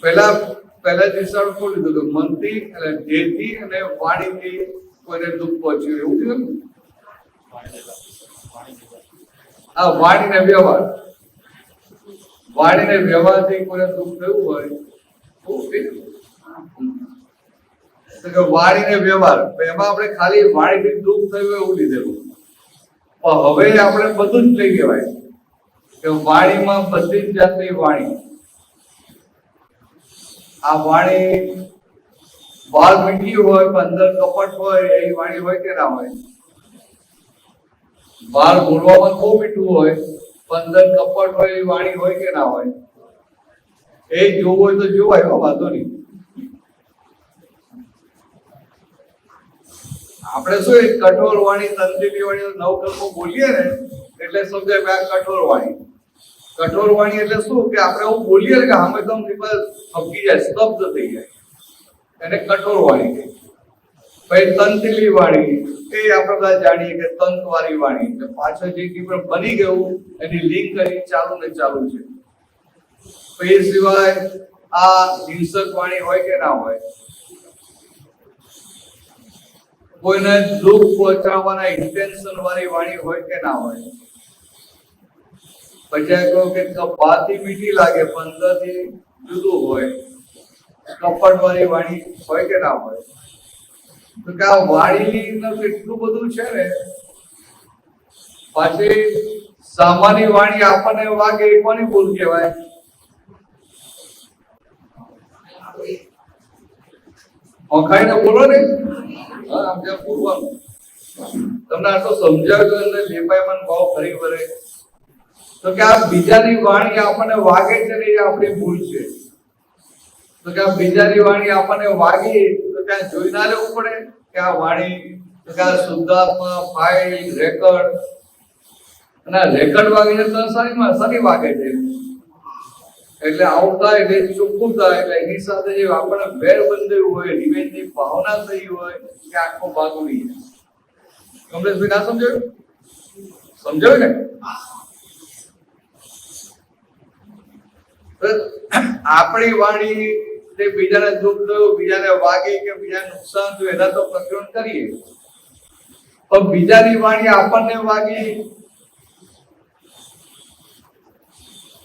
પહેલા દિશાનું ખોલી દીધું, મનથી એટલે જેથી અને વાણીથી કોઈને દુઃખ પહોંચ્યું એવું કીધું ને. આ વાણીને વ્યવહાર, વાણીને વ્યવહારથી કોઈને દુઃખ થયું હોય તો વાણીને વ્યવહાર, એમાં આપણે ખાલી વાણીથી દુઃખ થયું એવું લીધેલું. પણ હવે આપણે બધું જ લઈ લેવાય કે વાણીમાં બધી જ જાતની વાણી. આ વાણી બહાર મીઠી હોય પણ અંદર કપટ હોય એવી વાણી હોય કે ના હોય? બહાર બોલવામાં બહુ મીઠું હોય પણ અંદર કપટ હોય એવી વાણી હોય કે ના હોય? એ જોવું હોય તો જોવાય, વાંધો નહીં. આપણે શું એક કઠોર વાણી, તંત્રી વાણી, નવકલ્પો બોલીએ ને એટલે સમજાય કે આ કઠોર વાણી. કઠોર વાણી એટલે શું કે આપણે એવું બોલીએ કે આમ એકદમ થપકી જાય, સ્તબ્ધ થઈ જાય, એને કઠોર વાણી કહે. પછી તંત્રી વાણી એ આપણે બધા જાણીએ કે તંતવાળી વાણી, એટલે પાછળ જે પણ બની ગયું એની લિંક કરી ચાલુ ને ચાલુ છે. પછી સિવાય આ હિંસક વાણી હોય કે ના હોય? કોઈને દુઃખ પહોંચાડવાના ઇન્ટેન્શન વાળી વાણી હોય કે ના હોય? પછી કહો કે બહારથી મીઠી લાગે પણ અંદરથી જુદું હોય, કપટ વાળી વાણી હોય કે ના હોય? તો કે આ વાણીનું કેટલું બધું છે ને. પાછી સામાન્ય વાણી આપણને વાગે એ કોની ભૂલ કહેવાય? ઓખાઈને બોલો ને. આમ જેમ બોલવાનું તમને આટલો સમજાવ્યું એટલે લેપાયમાં ભાવ ફરી વળે તો કે આ બીજાની વાણી આપણને વાગે છે ને એ આપણી ભૂલ છે. તો કે આ બીજાની વાણી આપણને વાગી તો ત્યાં જોઈ ના લેવું પડે કે આ વાણી, તો કે આ શુદ્ધાત્મા, ફાઇલ, રેકર્ડ, અને આ રેકર્ડ વાગીને તો સારી વાગે છે. એટલે આવું થાય એટલે ચોખ્ખું થાય એટલે એની સાથે જે આપણને વેર બંધાયું હોય, રિવેન્જની ભાવના થઈ હોય કે આખો ભાગ ઉડી જાય. કમલેશભાઈ ના સમજાયું? સમજાયું ને? આપણી વાણી તે બીજાને દુઃખ થયું, બીજાને વાગી કે બીજાને નુકસાન થયું એના તો પ્રતિક્રમણ કરીએ, પણ બીજાની વાણી આપણને વાગી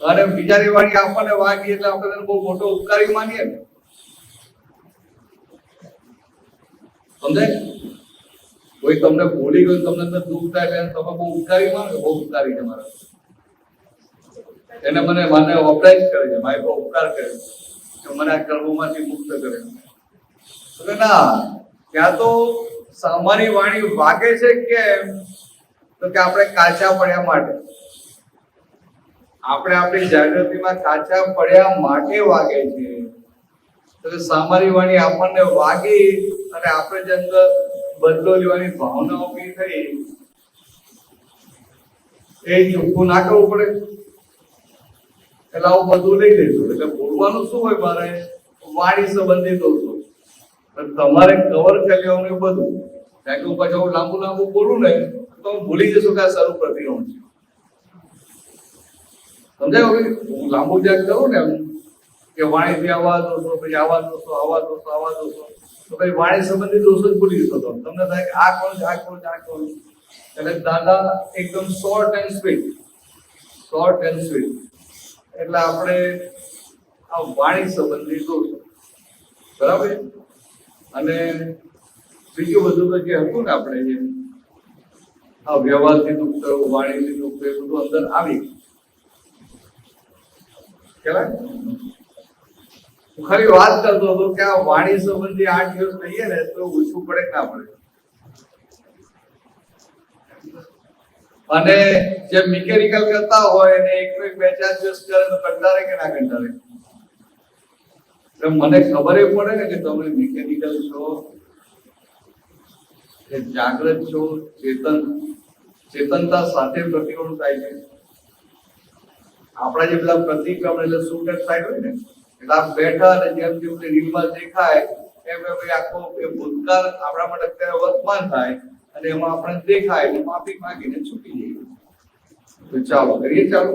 અને બીજાની વાણી આપણને વાગી એટલે આપણે બહુ મોટો ઉપકારી માનીએ ને. સમજાય? કોઈ તમને ભૂલી ગયું, તમને અંદર દુઃખ થાય એટલે તમે બહુ ઉપકારી માનો, બહુ ઉપકારી છે મારા, એને મને ઓપરાઇઝ કરે છે, મારે બહુ ઉપકાર કર્યો કે મને આ કર્મોમાંથી મુક્ત કરે. તો ના, ત્યાં તો સામાન્ય વાણી વાગે છે કેમ? તો કે આપણે કાચા પડ્યા માટે, આપણે આપણી જાગૃતિમાં કાચા પડ્યા માટે વાગે છે. તો સામાન્ય વાણી આપણને વાગી અને આપણે જે અંદર બદલો લેવાની ભાવના ઉભી થઈ એ ચોખ્ખું ના કરવું પડે. એટલે આવું બધું લઈ લઈશું. એટલે બોલવાનું શું હોય? મારે વાણી સંબંધી દોષો તમારે કવર કરી લેવાનું બધું. કારણ કે હું પછી લાંબુ બોલું ને તો હું ભૂલી જશું કે આ સારું પ્રતિક્રમણ છે. સમજાય? હું લાંબુ જ્યાં કરું ને કે વાણીથી આવા દોષો, પછી આવા દોષો, આવા દોષો, આવા દોષો, તો પછી વાણી સંબંધી દોષો જ ભૂલી જશો. તમને થાય કે આ કોણ છે, આ કોણ છે, આ કોણ છે. એટલે દાદા એકદમ શોર્ટ એન્ડ સ્વીટ. એટલે આપણે આ વાણી સંબંધી દોષો, બરાબર. અને બીજું બધું તો જે હતું ને આપણે જે આ વ્યવહારથી દુઃખ થયું, વાણીથી દુઃખ થયું, બધું અંદર આવી કેવાય. હું ખાલી વાત કરતો હતો કે આ વાણી સંબંધી 8 દિવસ કહીએ ને તો ઓછું પડે ના પડે? અને જે મિકેનિકલ કરતા હોય એને એક બે ચાર દિવસ કરે તો કંટાળે કે ના કંટાળે? મને ખબર એ પડે ને કે તમે મિકેનિકલ છો કે જાગૃત છો, ચેતનતા સાથે પ્રતિક્રમણ થાય છે. આપણા જે પેલા પ્રતિક્રમણ એટલે શૂટ એન્ડ સાઈડ હોય ને, એટલે આપ બેઠા અને જેમ જેમ રીલમાં દેખાય એમ એમ આખો એ ભૂતકાળ આપણા માટે અત્યારે વર્તમાન થાય અને એમાં આપણે દેખાય એટલે માફી માંગીને છૂટી જઈએ. તો ચાલો કરીએ. ચાલો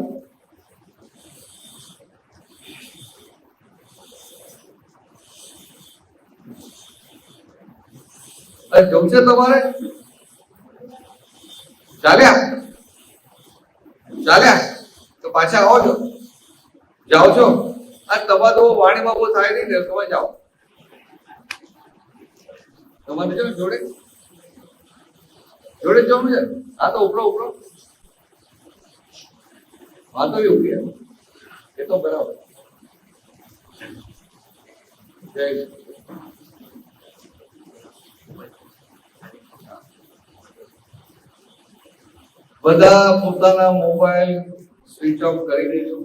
જવું છે તમારે? ચાલ્યા તો પાછા આવો છો? જાઓ છો? આ તમારે તો વાણીમાં બહુ થાય નહીં ને, તમે જાઓ. તમારે જો જોડે જવું છે. હા તો ઉપરો હા તો એવું કે એ તો બરાબર. જય બધા પોતાના મોબાઈલ સ્વિચ ઓફ કરી દેજો.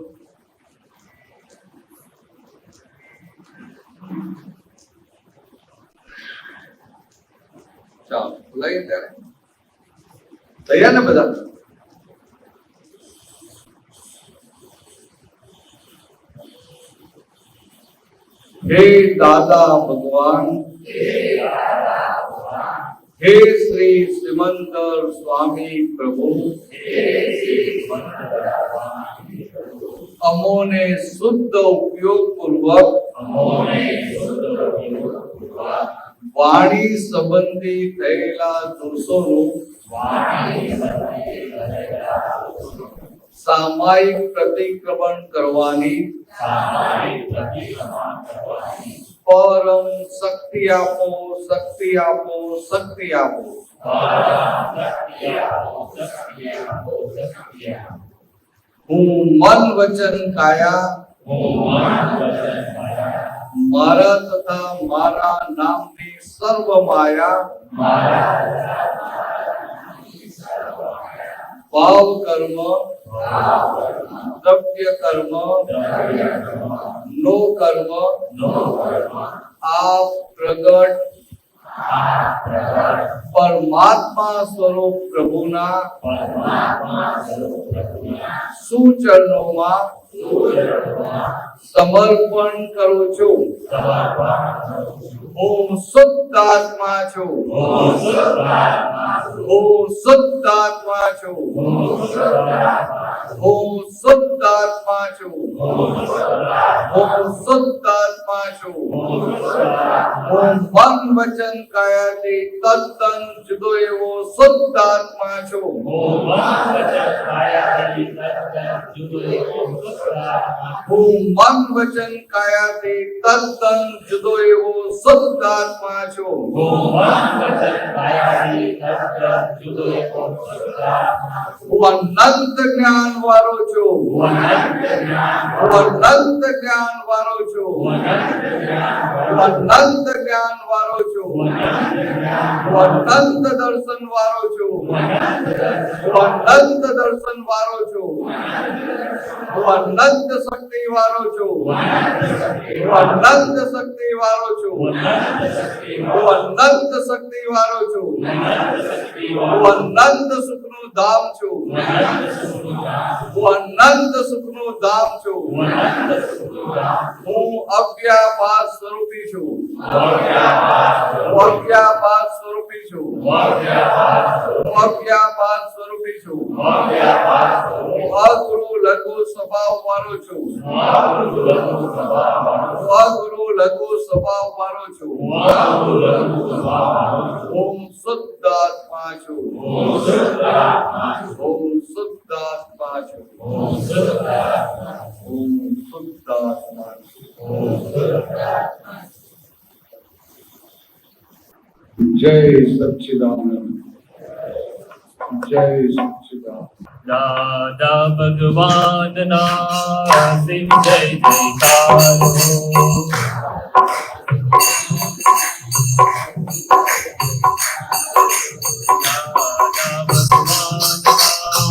ચાલો લઈએ ત્યારે. તૈયાર ને બધા? હે દાદા ભગવાન, હે શ્રી સિમંદર સ્વામી પ્રભુ, અમોને શુદ્ધ ઉપયોગ પૂર્વક વાણી સંબંધી થયેલા દોષોનું સામાયિક પ્રતિક્રમણ કરવાની પરમ શક્તિ આપો, શક્તિ આપો, શક્તિ આપો. હું મન વચન કાયા મારા તથા મારા નામની સર્વ માયા ભાવ કર્મ, દ્રવ્ય કર્મ, નો કર્મ આપ પ્રગટ પરમાત્મા સ્વરૂપ પ્રભુના સુચરણોમાં સમર્પણ કરું છું. હું શુદ્ધ આત્મા છું. હું શુદ્ધ આત્મા છું. હું શુદ્ધ આત્મા છું. હું શુદ્ધ આત્મા છું. હું મન વચન કાયાથી તદ્દન જુદો એવો શુદ્ધ આત્મા છું. હું મન વચન કાયાથી તદ્દન જુદો એવો શુદ્ધ આત્મા છું. હું અનંત જ્ઞાન વાળો છું. હું અનંત જ્ઞાન વાળો છું. હું અનંત જ્ઞાન વાળો છું. હું અનંત દર્શન વાળો છું. હું અનંત દર્શન વાળો છું. હું અનંત શક્તિ વાળો છું. હું અનંત શક્તિ વાળો છું. હું અનંત શક્તિ વાળો છું. હું અનંત સુખનું ધામ છું. હું અનંત સુખનું ધામ છું. હું અવ્યાભાસ સ્વરૂપી છું. હું અવ્યાભાસ સ્વરૂપી છું. હું અવ્યાભાસ સ્વરૂપી છું. અગુરુ લઘુ સ્વભાવ વાળો છું. અગુરુ લઘુ સ્વભાવ વાળો છું. ઓમ શુદ્ધ આત્મા છું. ઓમ શુદ્ધ આત્મા છું. ઓમ શુદ્ધ આત્મા છું. જય સચ્ચિદાનંદ. જય સચ્ચિદાનંદ. દાદા ભગવાનના સિંહ જય જયકારો. દાદા ભગવાનના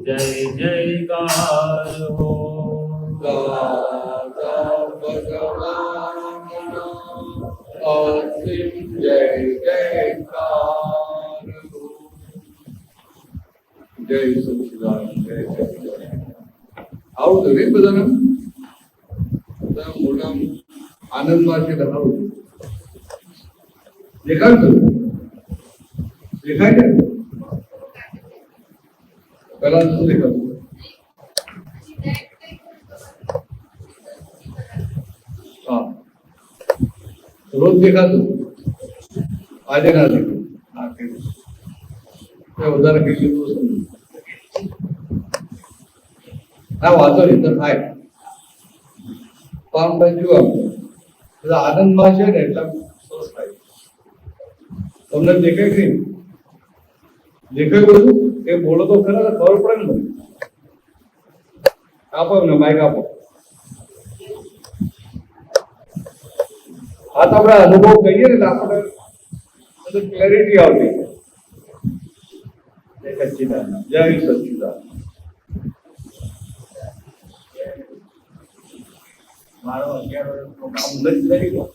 जय जयकार हो દાદા ભગવાનના અસીમ જય જયકાર હો. જય સચ્ચિદાનંદ, જય સચ્ચિદાનંદ. આવું તો રે બધાને બધા મોટા આનંદમાં છે કે આવું દેખાડતું દેખાય છે પહેલા શું દેખાતું? હા, રોજ દેખાતું, આજે ના દેખાતું. હા, કીધું વધારે કીધું તો સમજુ. હા, વાંધો નહીં તો થાય. પણ ભાઈ જુઓ, બધા આનંદમાં છે ને એટલે સરસ થાય. તમને દેખાય કે નહીં? દેખાય બધું? એ બોલો તો ખરા, તો ખબર પડે ને મને. આપો એમને માઇક આપો. આ તો આપણે અનુભવ કહીએ ને આપણે ક્લેરિટી આવતી. જય સચ્ચિદાનંદ. જય સચ્ચિદાનંદ. મારો 11 વર્ષનો બાબુ નથી થઈ ગયો.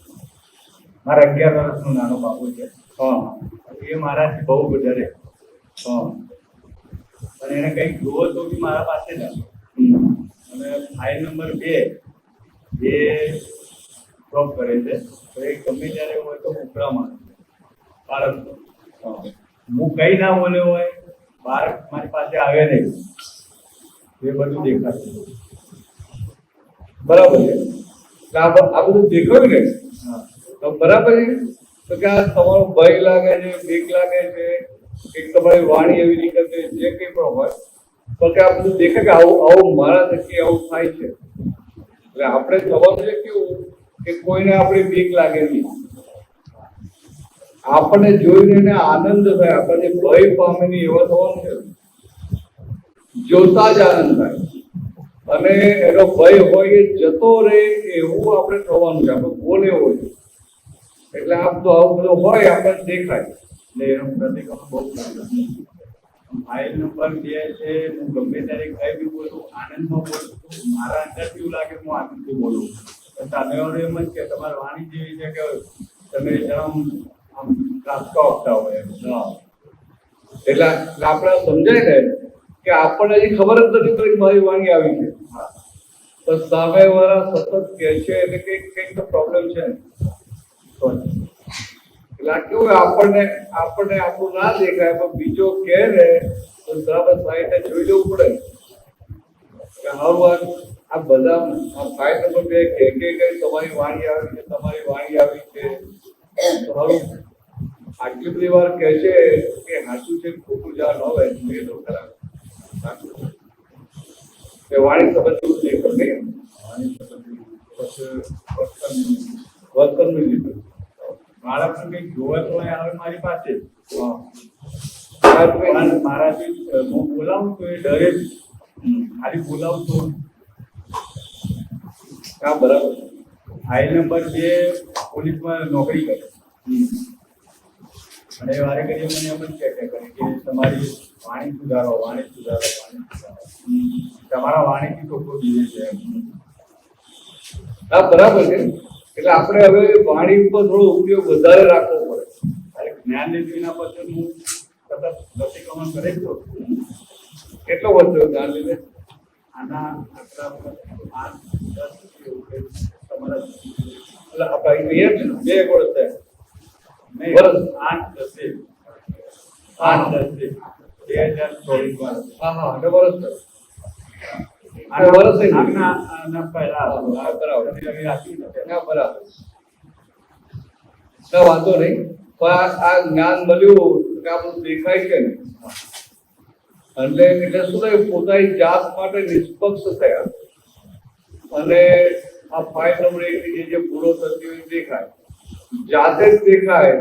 મારા 11 વર્ષનો નાનો બાબુ છે. હા, એ મારાથી બહુ વધારે. હા. અને એને કંઈક જોવો તો બી મારા પાસે જ આવે. અને ફાઇલ નંબર 2 એ જોબ કરે છે. તો એ ગમે ત્યારે હોય તો ઉપરા મારે બાળક. હું કઈ ના બોલ્યો હોય, બાળક મારી પાસે આવે નહીં. એ બધું દેખાતું. બરાબર છે. એટલે આ બધું દેખાયું ને, હા. તો બરાબર છે. તો કે આ તમારો ભય લાગે છે, બીક લાગે છે, કે તમારી વાણી એવી નીકળે છે, જે કંઈ પણ હોય, તો કે આ બધું દેખે કે આવું મારા થકી આવું થાય છે. એટલે આપણે થવાનું છે કેવું કે કોઈને આપણી બીક લાગે નહીં. આપણને જોઈને એને આનંદ થાય, આપણને ભય પામે નહીં એવા થવાનું છે. જોતા જ આનંદ થાય અને એનો ભય હોય એ જતો રહે એવું આપણે થવાનું છે. આપણે બોલે હોય એટલે આમ તો આવું બધું હોય આપણને દેખાય. એટલે એનો પ્રતિક્રમણ બહુ સારો છે. ફાઇલ નંબર 2 છે. હું ગમે ત્યારે કઈ બી બોલું, આનંદમાં બોલું, મારા અંદરથી એવું લાગે હું આનંદથી બોલું. તો સામેવાળો એમ જ કે તમારી વાણી જેવી છે કે તમે જેમ આમ કાપકા આપતા હોય એમ. હા. એટલે આપણે સમજાય ને કે આપણને હજી ખબર જ નથી પડી મારી વાણી આવી છે. હા. તો સામે વાળા સતત કહે છે એટલે કંઈક તો પ્રોબ્લેમ છે ને. તો એટલે આ કેવું આપણને આપણું ના દેખાય પણ બીજો કહે ને તો બરાબર સાઈડે જોઈ લેવું પડે કે હારું આ બધા આ ફાઇલ નંબર 2 કે તમારી વાણી આવી છે, તમારી વાણી આવી છે. તો હારું આટલી બધી વાર કહે છે કે સાચું છે ખોટું જ્યાં ન હોય એ તો ખરા સાચું છે. એ વાણી સંબંધી દેખો નહીં, વર્તનનું લીધું. બાળકને કંઈક જોવે તો એ આવે મારી પાસે જ. હા. પણ મારાથી હું બોલાવું તો એ ડરે જ. ખાલી બોલાવું તો હા, બરાબર. ફાઇલ નંબર 2 પોલીસમાં નોકરી કરે. અને એ વારે ઘડીએ મને એમ જ કહે કે તમારી વાણી સુધારો, વાણી સુધારો, વાણી સુધારો. તમારા વાણીથી ચોખ્ખો જીવે છે એમ. હા, બરાબર છે. એટલે આપણે હવે વાણી ઉપર થોડો ઉપયોગ વધારે રાખવો પડે. અને જ્ઞાન લીધું પછી હું સતત પ્રતિક્રમણ કરે જ છું. કેટલો વધ્યો જ્ઞાન લીધે? આના આટલા 8-10 એવું કંઈક તમારા એટલે આપણે અહીંયા છે ને 2 વર્ષ થયા. નહીં, વર્ષ 8-10 2024 માં. હા, હા, એટલે વર્ષ થયા. આ વર્ષ થઈ ગયું. આના પહેલા હા, બરાબર. તમે રાખી નથી. હા, બરાબર. ના, વાંધો નહીં. પણ આ જ્ઞાન મળ્યું કે આ બધું દેખાય છે ને એટલે શું થાય પોતાની જાત માટે નિષ્પક્ષ થયા અને આ ફાઇલ નંબર 1 ની જે ભૂલો થતી હોય એ દેખાય, જાતે જ દેખાય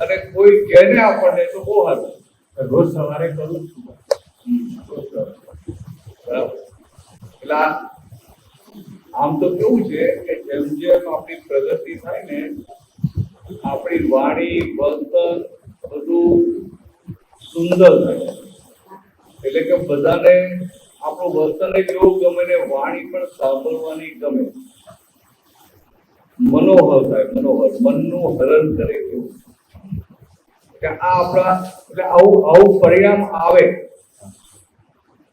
અને કોઈ કહે ને આપણને તો બહુ સારું. રોજ સવારે કરું જ છું. બરાબર. એટલે આમ તો કેવું છે કે જેમ જેમ આપણી પ્રગતિ થાય ને આપણી વાણી વર્તન બધું સુંદર થાય. એટલે કે બધાને આપણું વર્તન કેવું ગમે ને વાણી પણ સાંભળવાની ગમે, મનોહર થાય, મનોહર, મનનું હરણ કરે એવું કે આ આપણા એટલે આવું પરિણામ આવે.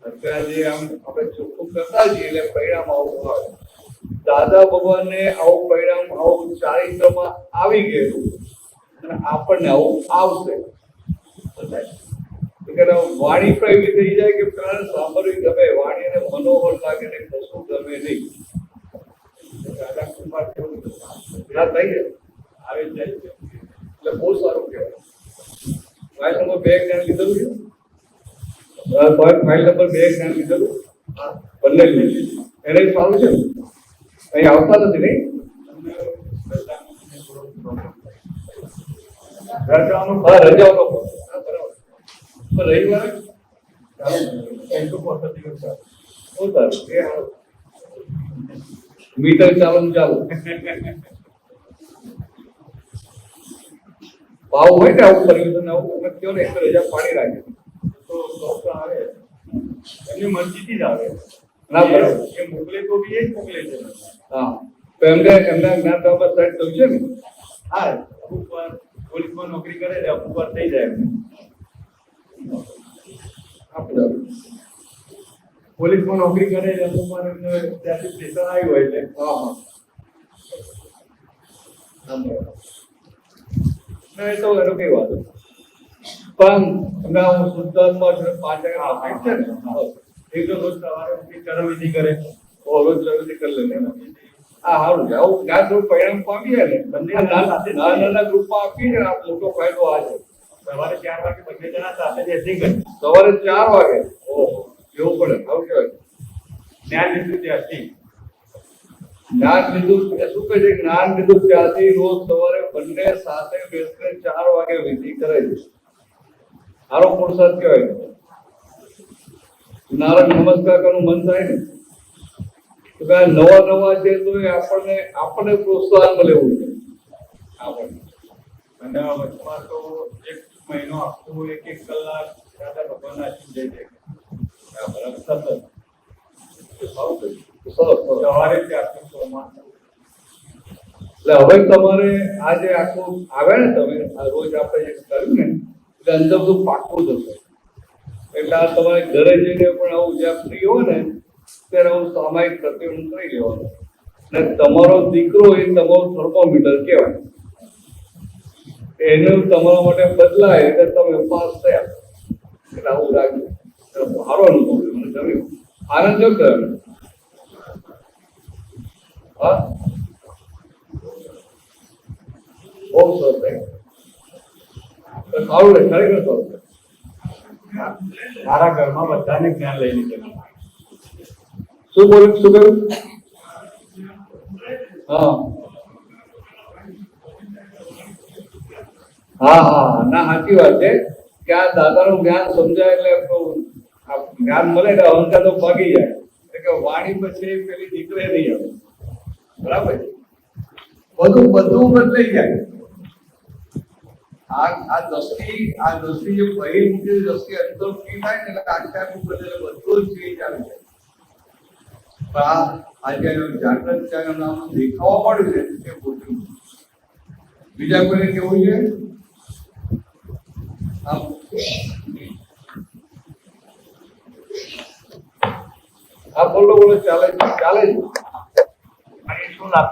અત્યારે જે આમ આપણે ચોખ્ખું કરતા જઈએ એટલે પરિણામ આવું આવે. દાદા ભગવાનને આવું પરિણામ આવું ચારિત્રમાં આવી ગયેલું અને આપણને આવું આવશે. કે વાણી પણ એવી થઈ જાય કે પ્રાણ સાંભળવી ગમે, વાણી અને મનોહર લાગે ને કશું ગમે નહીં. દાદા કૃપા કેવું ના થઈ જાય આવી જાય છે. એટલે બહુ સારું કહેવાય. ફાઇલ નંબર 2 જ્ઞાન લીધેલું છે. ફાઇલ નંબર 2 જ્ઞાન લીધેલું બંને લીધેલું. એને સારું છે ને? અહીં આવતા નથી નહીં રજાઓનો રજાઓનો બરાબર. પણ રવિવારે મીટર ચાલુ ભાવ હોય ને આવું કર્યું આવું કયો ને રજા પાડી રાખે તો આવે એમની મરજીથી જ આવે. ના બરાબર એ મોકલે તો બી એ જ મોકલે છે. હા તો એમને એમના જ્ઞાન બાબત સાઈડ થયું છે ને. હા અમુક વાર પોલીસમાં નોકરી કરે છે, અમુક વાર થઈ જાય એમને. પોલીસમાં નોકરી કરે છે, અમુક વાર એમને ત્યાંથી સ્ટેશન આવ્યું હોય એટલે હા હા ના એ તો એનો કઈ વાત નથી. પણ હમણાં હું શુદ્ધાત્મા છે 5 વાગ્યા છે ને એક રોજ સવારે ઉઠી ચરણવિધિ કરે રોજ ચરણવિધિ કરી લે. આ સારું છે. આવું જ્ઞાન થોડું પરિણામ પામીએ ને બંને નાના ગ્રુપમાં આપીએ ને આ મોટો ફાયદો આ છે. સવારે 4 વાગે બંને જણા સાથે બેસી ગઈ સવારે 4 વાગે ઓહો એવું પડે. આવું કહેવાય જ્ઞાન લીધું ત્યાંથી જ્ઞાન લીધું શું કહે છે જ્ઞાન લીધું ત્યાંથી રોજ સવારે બંને સાથે બેસીને 4 વાગે વિધિ કરે છે. સારો પુરુષાર્થ કહેવાય. નારાયણ નમસ્કાર કરવાનું મન થાય ને તો નવા છે તો એ આપણને પ્રોત્સાહન મળે એવું છે આપણને. અને વચમાં તો 1 મહિનો આખો 1 કલાક દાદા ભગવાનના આશીર્વાદ જાય છે. સવારે એટલે હવે તમારે આ જે આખું આવે ને તમે આ રોજ આપણે જે કર્યું ને એટલે અંદર બધું પાકું જશે. એટલે આ તમારે ઘરે જઈને પણ આવું જ્યાં ફ્રી હોય ને ત્યારે આવું સામાયિક પ્રતિબંધ કરી લેવાનું. અને તમારો દીકરો એ તમારું થર્મોમીટર કહેવાય. એનું તમારા માટે બદલાય એટલે તમે પાસ થયા. એટલે આવું રાખજો. સારો અનુભવ મને ગમ્યું. આનંદ જો કરે હા બહુ સરસ થાય. સારું રહે ખરેખર સારું રહે. મારા ઘરમાં બધાને જ્ઞાન લઈ લીધેલું. શું બોલ્યું શું કહ્યું? હા હા હા ના સાચી વાત છે કે આ દાદાનું જ્ઞાન સમજાય એટલે જ્ઞાન મળે એટલે અહંકાર તો ભાગી જાય. એટલે કે વાણી પછી પેલી નીકળે નહીં આવે. બરાબર બધું બદલાઈ જાય. આ દ્રષ્ટિ જે બહિર્મુખી દ્રષ્ટિ અંદર ફી થાય ને એટલે આખ્યાનું બદલે બધું જ ચેન્જ આવી જાય. આજે જાગૃત ચાના નામ દેખાવા મળ્યું છે એ ખોટું. બીજા કોઈને કેવું છે આ બોલો બોલો ચાલે છે શું લાભ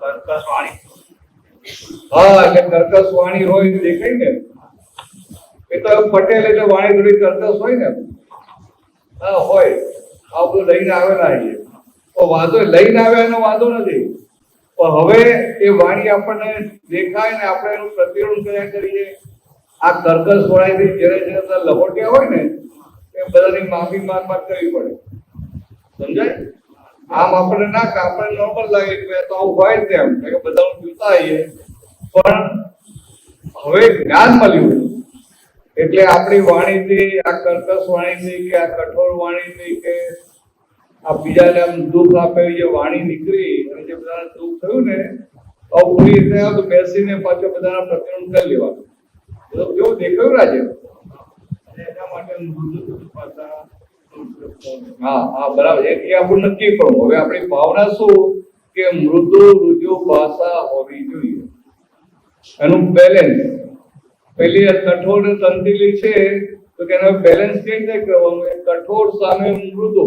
કર્કશ વાણી? હા એટલે કર્કશ વાણી હોય દેખાય ને એ તો પટેલ એટલે વાણી થોડી કર્કશ હોય ને. હા હોય આ બધું લઈને આવેલા છીએ તો વાંધો લઈને આવ્યા એનો વાંધો નથી. પણ હવે એ વાણી આપણને દેખાય ને આપણે એનું પ્રતિરોધ કર્યા કરીએ. આ કર્કશ વાણીથી જ્યારે લપોટ્યા હોય ને એ બધાની માફી માંગ કરવી પડે. સમજાય? આમ આપણને ના આપણે નોર્મલ લાગે કે તો આવું હોય જ એમ કે બધાનું જોતા આવીએ. પણ હવે જ્ઞાન મળ્યું એટલે આપણી વાણીથી આ કર્કશ વાણીથી કે આ કઠોર વાણીથી કે આ બીજાને આમ દુઃખ આપે જે વાણી નીકળી અને જે બધાને દુઃખ થયું ને પૂરી રીતે બેસીને પાછો બધાના પ્રતિરોધ કરી લેવાનું. કેવું દેખાયું રાજે? એના માટે હા હા બરાબર એ આપણું નક્કી પણ હવે આપણી ભાવના શું કે મૃદુ રુજુ ભાષા હોવી જોઈએ. એનું બેલેન્સ પેલી કઠોર તંત્રી છે તો કે એનો બેલેન્સ કેવી રીતે કરવાનું? કઠોર સામે મૃદુ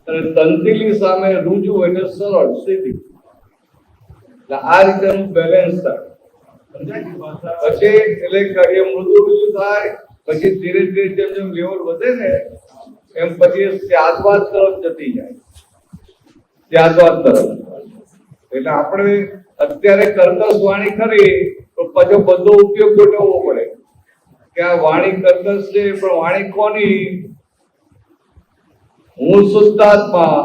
અને તંત્રી સામે રુજુ એટલે સરળ સીધી. એટલે આ રીતે બેલેન્સ થાય. પછી એટલે કાર્ય મૃદુ રુજુ થાય, પછી ધીરે ધીરે જેમ જેમ લેવલ વધે ને એમ પછી ત્યાગવાદ તરફ જતી જાય, ત્યાગવાદ તરફ. એટલે આપણે અત્યારે કર્કશ વાણી કરી તો પછી બધો ઉપયોગ ગોઠવવો પડે કે આ વાણી કર્કશ છે, પણ વાણી કોની? હું શુદ્ધાત્મા.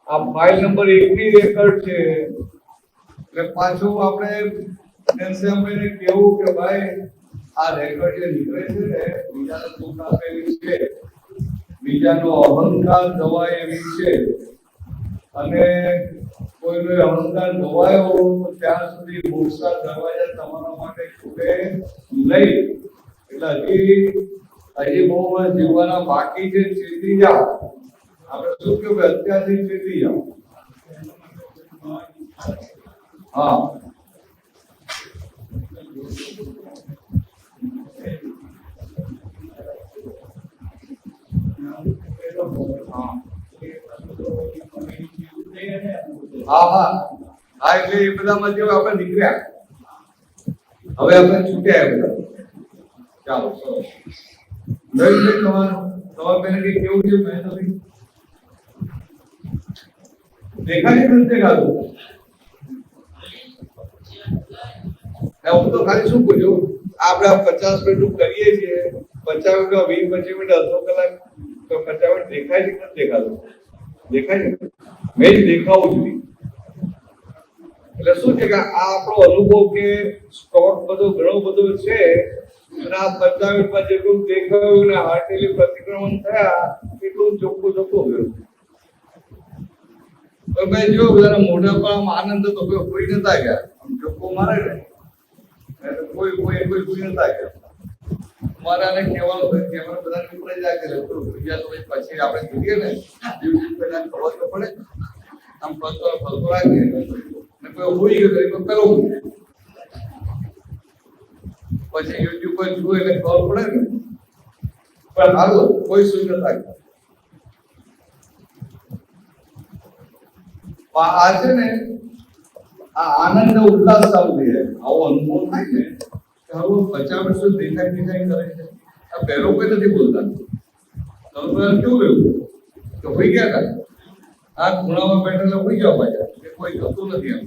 આ ફાઇલ નંબર 1 ની રેકર્ડ છે. એટલે પાછું આપણે એમને કેવું કે ભાઈ આ રેકર્ડ જે નીકળે છે ને બીજાને દુઃખ આપે એવી છે, બીજાનો અહંકાર દવાય એવી છે, અને કોઈનો અહંકાર દવાયો તો ત્યાં સુધી મોક્ષના દરવાજા તમારા માટે ખુલે નહીં. એટલે હજી બહુ જીવવાના બાકી છે. ચેતી જાઓ. આપણે શું કહ્યું? અત્યારથી ચેતી જાઓ. હા, એટલે એ બધામાંથી આપણે નીકળ્યા. હવે આપણે છૂટ્યા એ બધા. ચાલો લઈ તમારે પહેલા કઈ કેવું છે? મેં નથી દેખાય નથી દેખાતું. હું તો ખાલી શું પૂછ્યું, આપણે 50 મિનિટ કરીએ છીએ, 50 મિનિટ 20-25 મિનિટ અડધો કલાક તો 50 મિનિટ દેખાય છે કે નથી દેખાતું? દેખાય છે. મેં જ દેખાવું જોઈએ. એટલે શું છે કે આ આપણો અનુભવ કે સ્ટોક બધો ઘણો બધો છે, અને આ 50 મિનિટમાં જેટલું દેખાયું ને હાર્ટેલી પ્રતિક્રમણ થયા એટલું ચોખ્ખું ગયું. તો મેં જોયું બધાના મોઢા પર આમ આનંદ હતો, કોઈ નતા ગયા. આમ ચોખ્ખો મારે ને કોઈ નતા ગયા. મારે આને કહેવાનું બધા નીકળે જાય કે બીજા તો પછી આપણે જોઈએ ને યુટ્યુબ પહેલા ખબર તો પડે. આમ ફરતો રાખીએ ને કોઈ હોઈ ગયો તો પેલો પછી યુટ્યુબ પર જુએ એટલે ખબર પડે ને. પણ હાલો કોઈ સુઈ નતા ગયા. આ છે ને આ આનંદ ઉલ્લાસ ચાલુ થઈ જાય. આવો અનુભવ થાય ને કે હવે 50 વર્ષ દેખાય કરે છે. આ પહેલો કોઈ નથી બોલતા. તમે કેવું રહ્યું કે હોઈ ગયા હતા, આ ખૂણામાં બેઠેલા હોઈ ગયા પાછા, કે કોઈ થતું નથી એમ.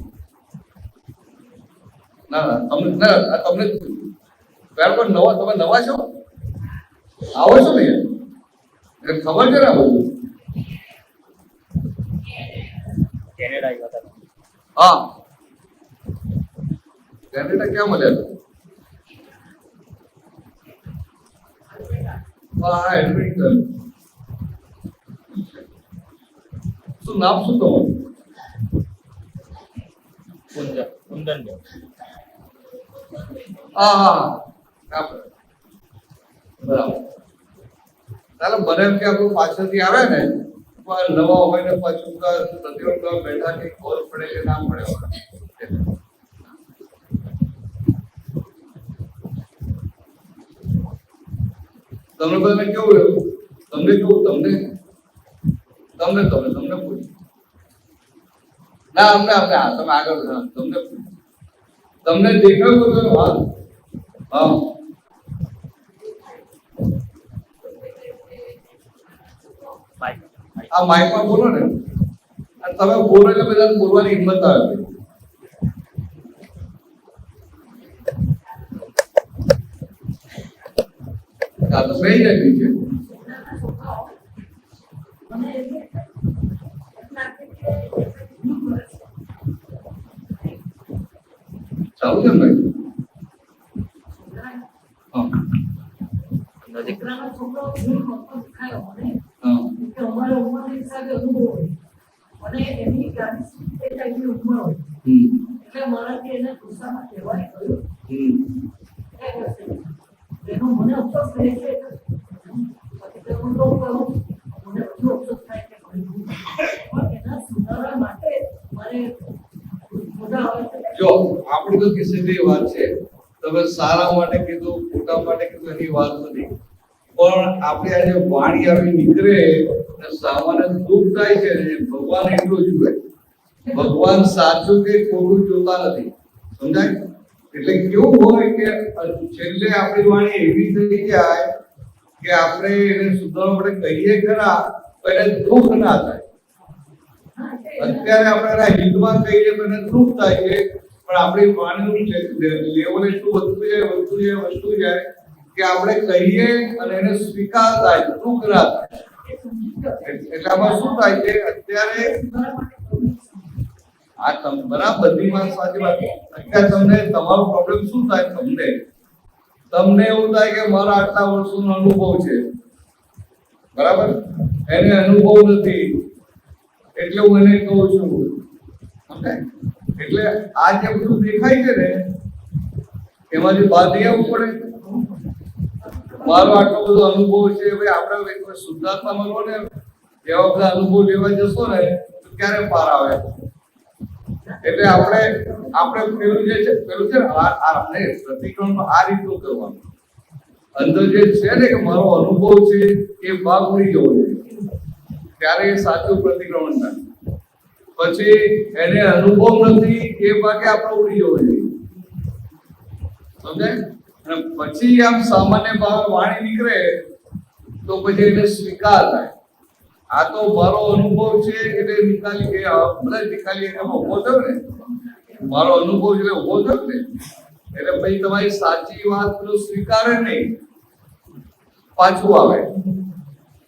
ના તમને બરાબર નવા, તમે નવા છો, આવો છો ને એટલે ખબર છે ને આ બધું. હા, કેનેડા ક્યાં મળ્યા? હા, એડમિન્ટન. શું નામ શું તમારું? કુંદનભાઈ. હા, બરાબર. ચાલો, મને એમ કે આપણું પાછળથી આવે ને નવા હોય ને પાછું પ્રતિરોધ બેઠા કે ખબર પડે કે ના પડે. તમને બધાને કેવું રહ્યું? તમને કેવું? તમને પૂછ્યું ના? અમને તમે આગળ તમને પૂછ્યું. તમને દેખાયું બધું? હા, આ માઇકમાં બોલો ને. તમે બોલો એટલે બધાને બોલવાની હિંમત આવે. આ તો બે જાય છે. ચાલુ છે ભાઈ? દીકરાનો છોકરો દેખાયો મને કે અમારા ઉંમરના હિસાબે અનુભવ હોય, અને એની એ ટાઈપની ઉંમર હોય, એટલે મારાથી એને ગુસ્સામાં કહેવાય ગયું. એનો મને અફસોસ રહે છે. હું તો કહું, મને બધું અફસોસ થાય કે પણ એના સુધારા માટે મારે મોટા આવે છે. જો આપણી તો કિસ્સેની વાત છે, તમે સારા માટે કીધું, ખોટા માટે કીધું એની વાત નથી, પણ આપણે આજે વાણી આવી નીકળે અને સામાન્ય દુઃખ થાય છે. ભગવાન એટલું જુએ, ભગવાન સાચું કે ખોટું જોતા નથી. સમજાય? એટલે કેવું હોય કે છેલ્લે આપણી વાણી એવી થઈ જાય કે આપણે એને સુધારવા માટે કહીએ ખરા પણ એને દુઃખ ના થાય. અત્યારે આપણે એના હિતમાં કહીએ તો એને દુઃખ થાય છે, પણ આપણી વાણીનું લેવલ એટલું વધતું જાય કે આપણે કહીએ અને એને સ્વીકાર થાય, દુઃખ ના થાય. એટલે આમાં શું થાય છે અત્યારે આ બરાબર બધી વાત સાચી વાત. અત્યારે તમને તમારો પ્રોબ્લેમ શું થાય, તમને એવું થાય કે મારા આટલા વર્ષોનો અનુભવ છે, બરાબર, એને અનુભવ નથી એટલે હું એને કહું છું. એટલે આ જે બધું દેખાય છે ને એમાંથી બહાર નહીં આવવું પડે. મારો આટલો બધો અનુભવ છે, ભાઈ આપણે શુદ્ધાત્મા મળવો ને એવા બધા અનુભવ લેવા જશો ને તો ક્યારે પાર આવે. એટલે આપણે પેલું છે ને આપણે પ્રતિક્રમણ આ રીતનું કરવાનું. અંદર જે છે ને કે મારો અનુભવ છે એ ભાગ ઉડી જવો જોઈએ, ત્યારે એ સાચું પ્રતિક્રમણ થાય. પછી એને અનુભવ નથી એ ભાગે આપણે ઉડી જવો જોઈએ, સમજાય? અને પછી આમ સામાન્ય ભાવે વાણી નીકળે તો પછી એને સ્વીકાર થાય. આ તો મારો અનુભવ છે એટલે નિકાલી કે બધા નિકાલી એમાં ઉભો થયો ને, મારો અનુભવ છે એટલે ઉભો થયો ને, એટલે પછી તમારી સાચી વાત પેલું સ્વીકારે નહીં, પાછું આવે.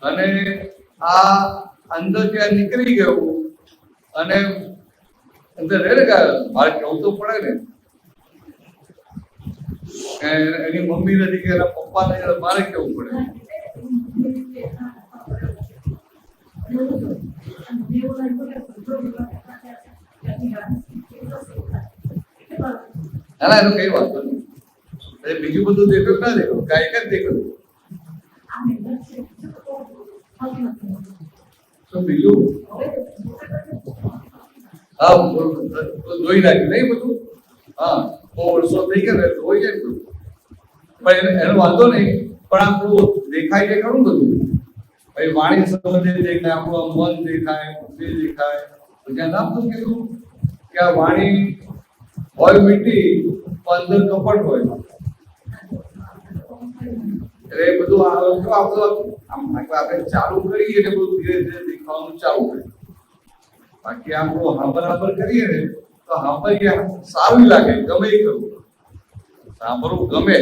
અને આ અંદર ત્યાં નીકળી ગયું અને અંદર રહે ને મારે કેવું તો પડે ને, એની મમ્મી નથી કે એના પપ્પા નથી, મારે કેવું પડે. ના એનું કઈ વાત નથી. બીજું બધું દેખો ના દેખો, ગાયક જ દેખો. બીજું હા ધોઈ નાખ્યું નહીં બધું. હા બહુ વર્ષો થઈ ગયા ને ધોઈ જાય બધું, પણ એનો વાંધો નહીં. પણ આપણું દેખાય છે ઘણું બધું. ભાઈ વાણી સંબંધે દેખાય, આપણું મન દેખાય, બુદ્ધિ દેખાય. ત્યાં નામ શું કીધું કે આ વાણી હોય મીઠી અંદર કપટ હોય. એટલે એ બધું આપણે ચાલુ કરીએ એટલે બધું ધીરે ધીરે દેખાવાનું ચાલુ કરીએ. બાકી આપણું હાંભર કરીએ ને તો હાંભર સારું લાગે, ગમે એ કરવું, સાંભળવું ગમે.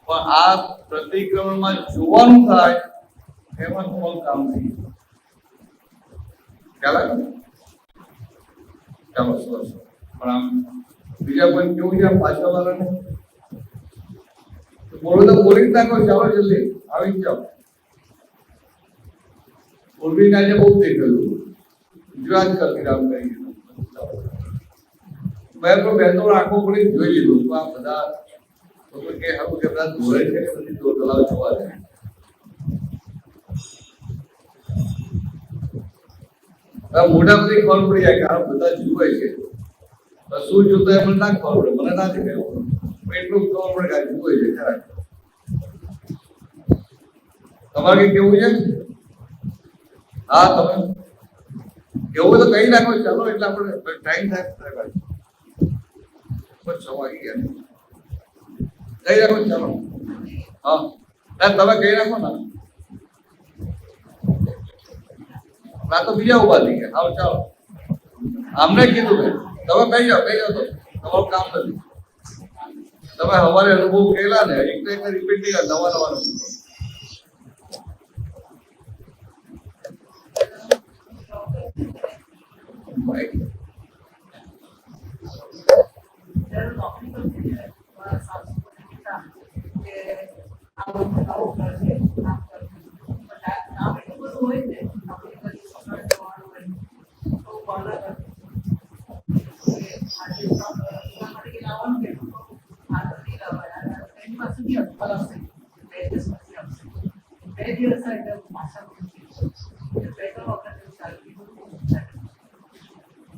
પણ આ પ્રતિક્રમણમાં જોવાનું થાય એમાં તમારું કામ થઈ ખ્યાલ આવે. ચાલો સરસ. પણ આમ બીજા કોઈ કેવું છે પાછળ વાળાને બોલો તો બોલી નાખો. ચાલો જલ્દી આવી જાઓ. પૂર્વી આજે બહુ દેખાયું ગુજરાત કરતી રામ કરી મેં તો બે ત્રણ આંખો પડી જોઈ લીધું. આ બધા કે આવું કે બધા દોરે છે બધી દોર તલાવ જોવા છે. મોટા બધી ખબર પડી જાય કારણ બધા જુએ છે. શું જોતા મને ના ખબર પડે, મને ના દેખાય એટલું ખબર પડે કે જુએ છે ખરા. તમારે કઈ કેવું છે? હા તમે કેવું તો કઈ નાખો. ચાલો એટલે આપણે ટાઈમ થાય 6 વાગી ગયા. કઈ નાખો ચાલો. હા તમે કઈ નાખો ને. આ તો બીજા ઉભા થઈ ગયા. હા ચાલો આમને કીધું મેં તમે કહી જાઓ તો તમારું કામ નથી. તમે અમારે અનુભવ કરેલા ને એક રિપીટ નહીં કરે, નવા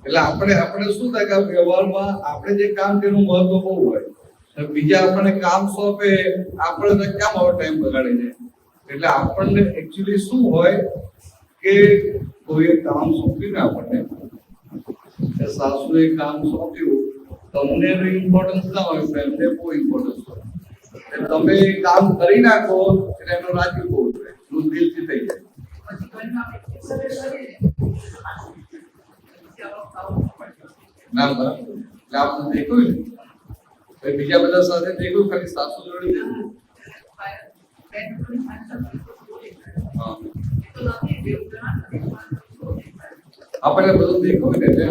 એટલે આપણે શું થાય કે વ્યવહારમાં આપણે જે કામ તેનું મહત્વ બહુ હોય, બીજા આપણને કામ સોંપે આપણે ક્યાં મારો ટાઈમ બગાડે છે. એટલે આપણને એકચ્યુઅલી શું હોય કે કોઈ કામ સોંપ્યું ને આપણને સાસુએ કામ સોંપ્યું તમને ઇમ્પોર્ટન્સ ના હોય તો એમને બહુ ઇમ્પોર્ટન્સ હોય. એટલે તમે કામ કરી નાખો એટલે એનો રાજી બહુ થાય, એનું દિલથી થઈ જાય. પછી ઘરમાં આપણે exercise કરીએ ને, પછી આવું પડે. ના બરાબર. એટલે આપણે દેખ્યું ને ભાઈ બીજા બધા સાથે દેખ્યું, ખાલી સાસુ જોડે દેખ્યું. હા આપણે બધું દેખ્યું ને એટલે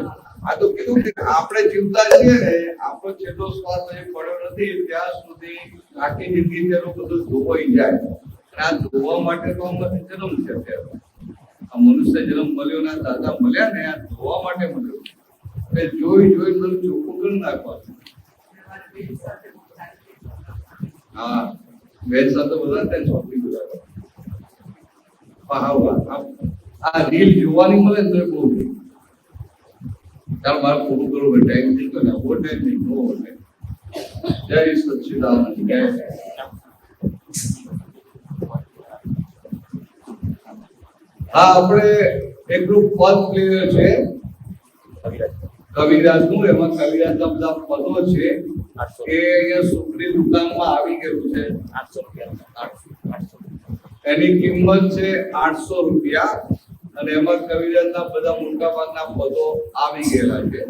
આ તો કીધું કે આપણે જીવતા છીએ ને, આપણો છેલ્લો શ્વાસ હજી પડ્યો નથી ત્યાં સુધી આખી જિંદગી તેનું બધું ધોવાઈ જાય. અને આ ધોવા માટે તો અમારે જન્મ છે અત્યારે. આ મનુષ્ય જન્મ મળ્યો ને આ દાદા મળ્યા ને આ ધોવા માટે મળ્યો. એટલે જોઈ બધું ચોખ્ખું કરી નાખવાનું. હા બેન સાથે બધા ત્યાં શોપિંગ આ રીલ જોવાની મળે ને તો એ બહુ ચાલો મારે પૂરું કરવું ટાઈમ થઈ ગયો ને બહુ ટાઈમ નહીં બહુ જય સચ્ચિદાનંદ જય. હા આપણે એકલું પદ ક્લિયર છે કવિરાજ નું, એમાં કવિરાજ ના બધા પદો છે એ અહીંયા સુખની દુકાનમાં આવી ગયું છે. 800 એની કિંમત છે 800 રૂપિયા અને એમાં કવિરાજના બધા મોટા ભાગના પદો આવી ગયેલા છે.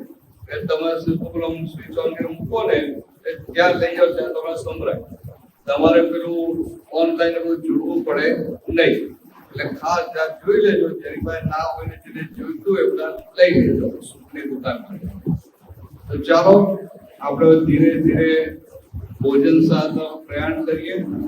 એ તમારે સિસ્ટમ સ્વિચ ઓન કરી મૂકો ને ત્યાં લઈ જાઓ ત્યાં તમારે સંભળાય. તમારે પેલું ઓનલાઈન બધું જોડવું પડે નહીં. એટલે ખાસ ત્યાં જોઈ લેજો, જેની પાસે ના હોય ને જેને જોઈતું હોય બધા લઈ લેજો સુખની દુકાનમાં. તો ચાલો આપણે ધીરે ધીરે ભોજન સાથે પ્રયાણ કરીએ.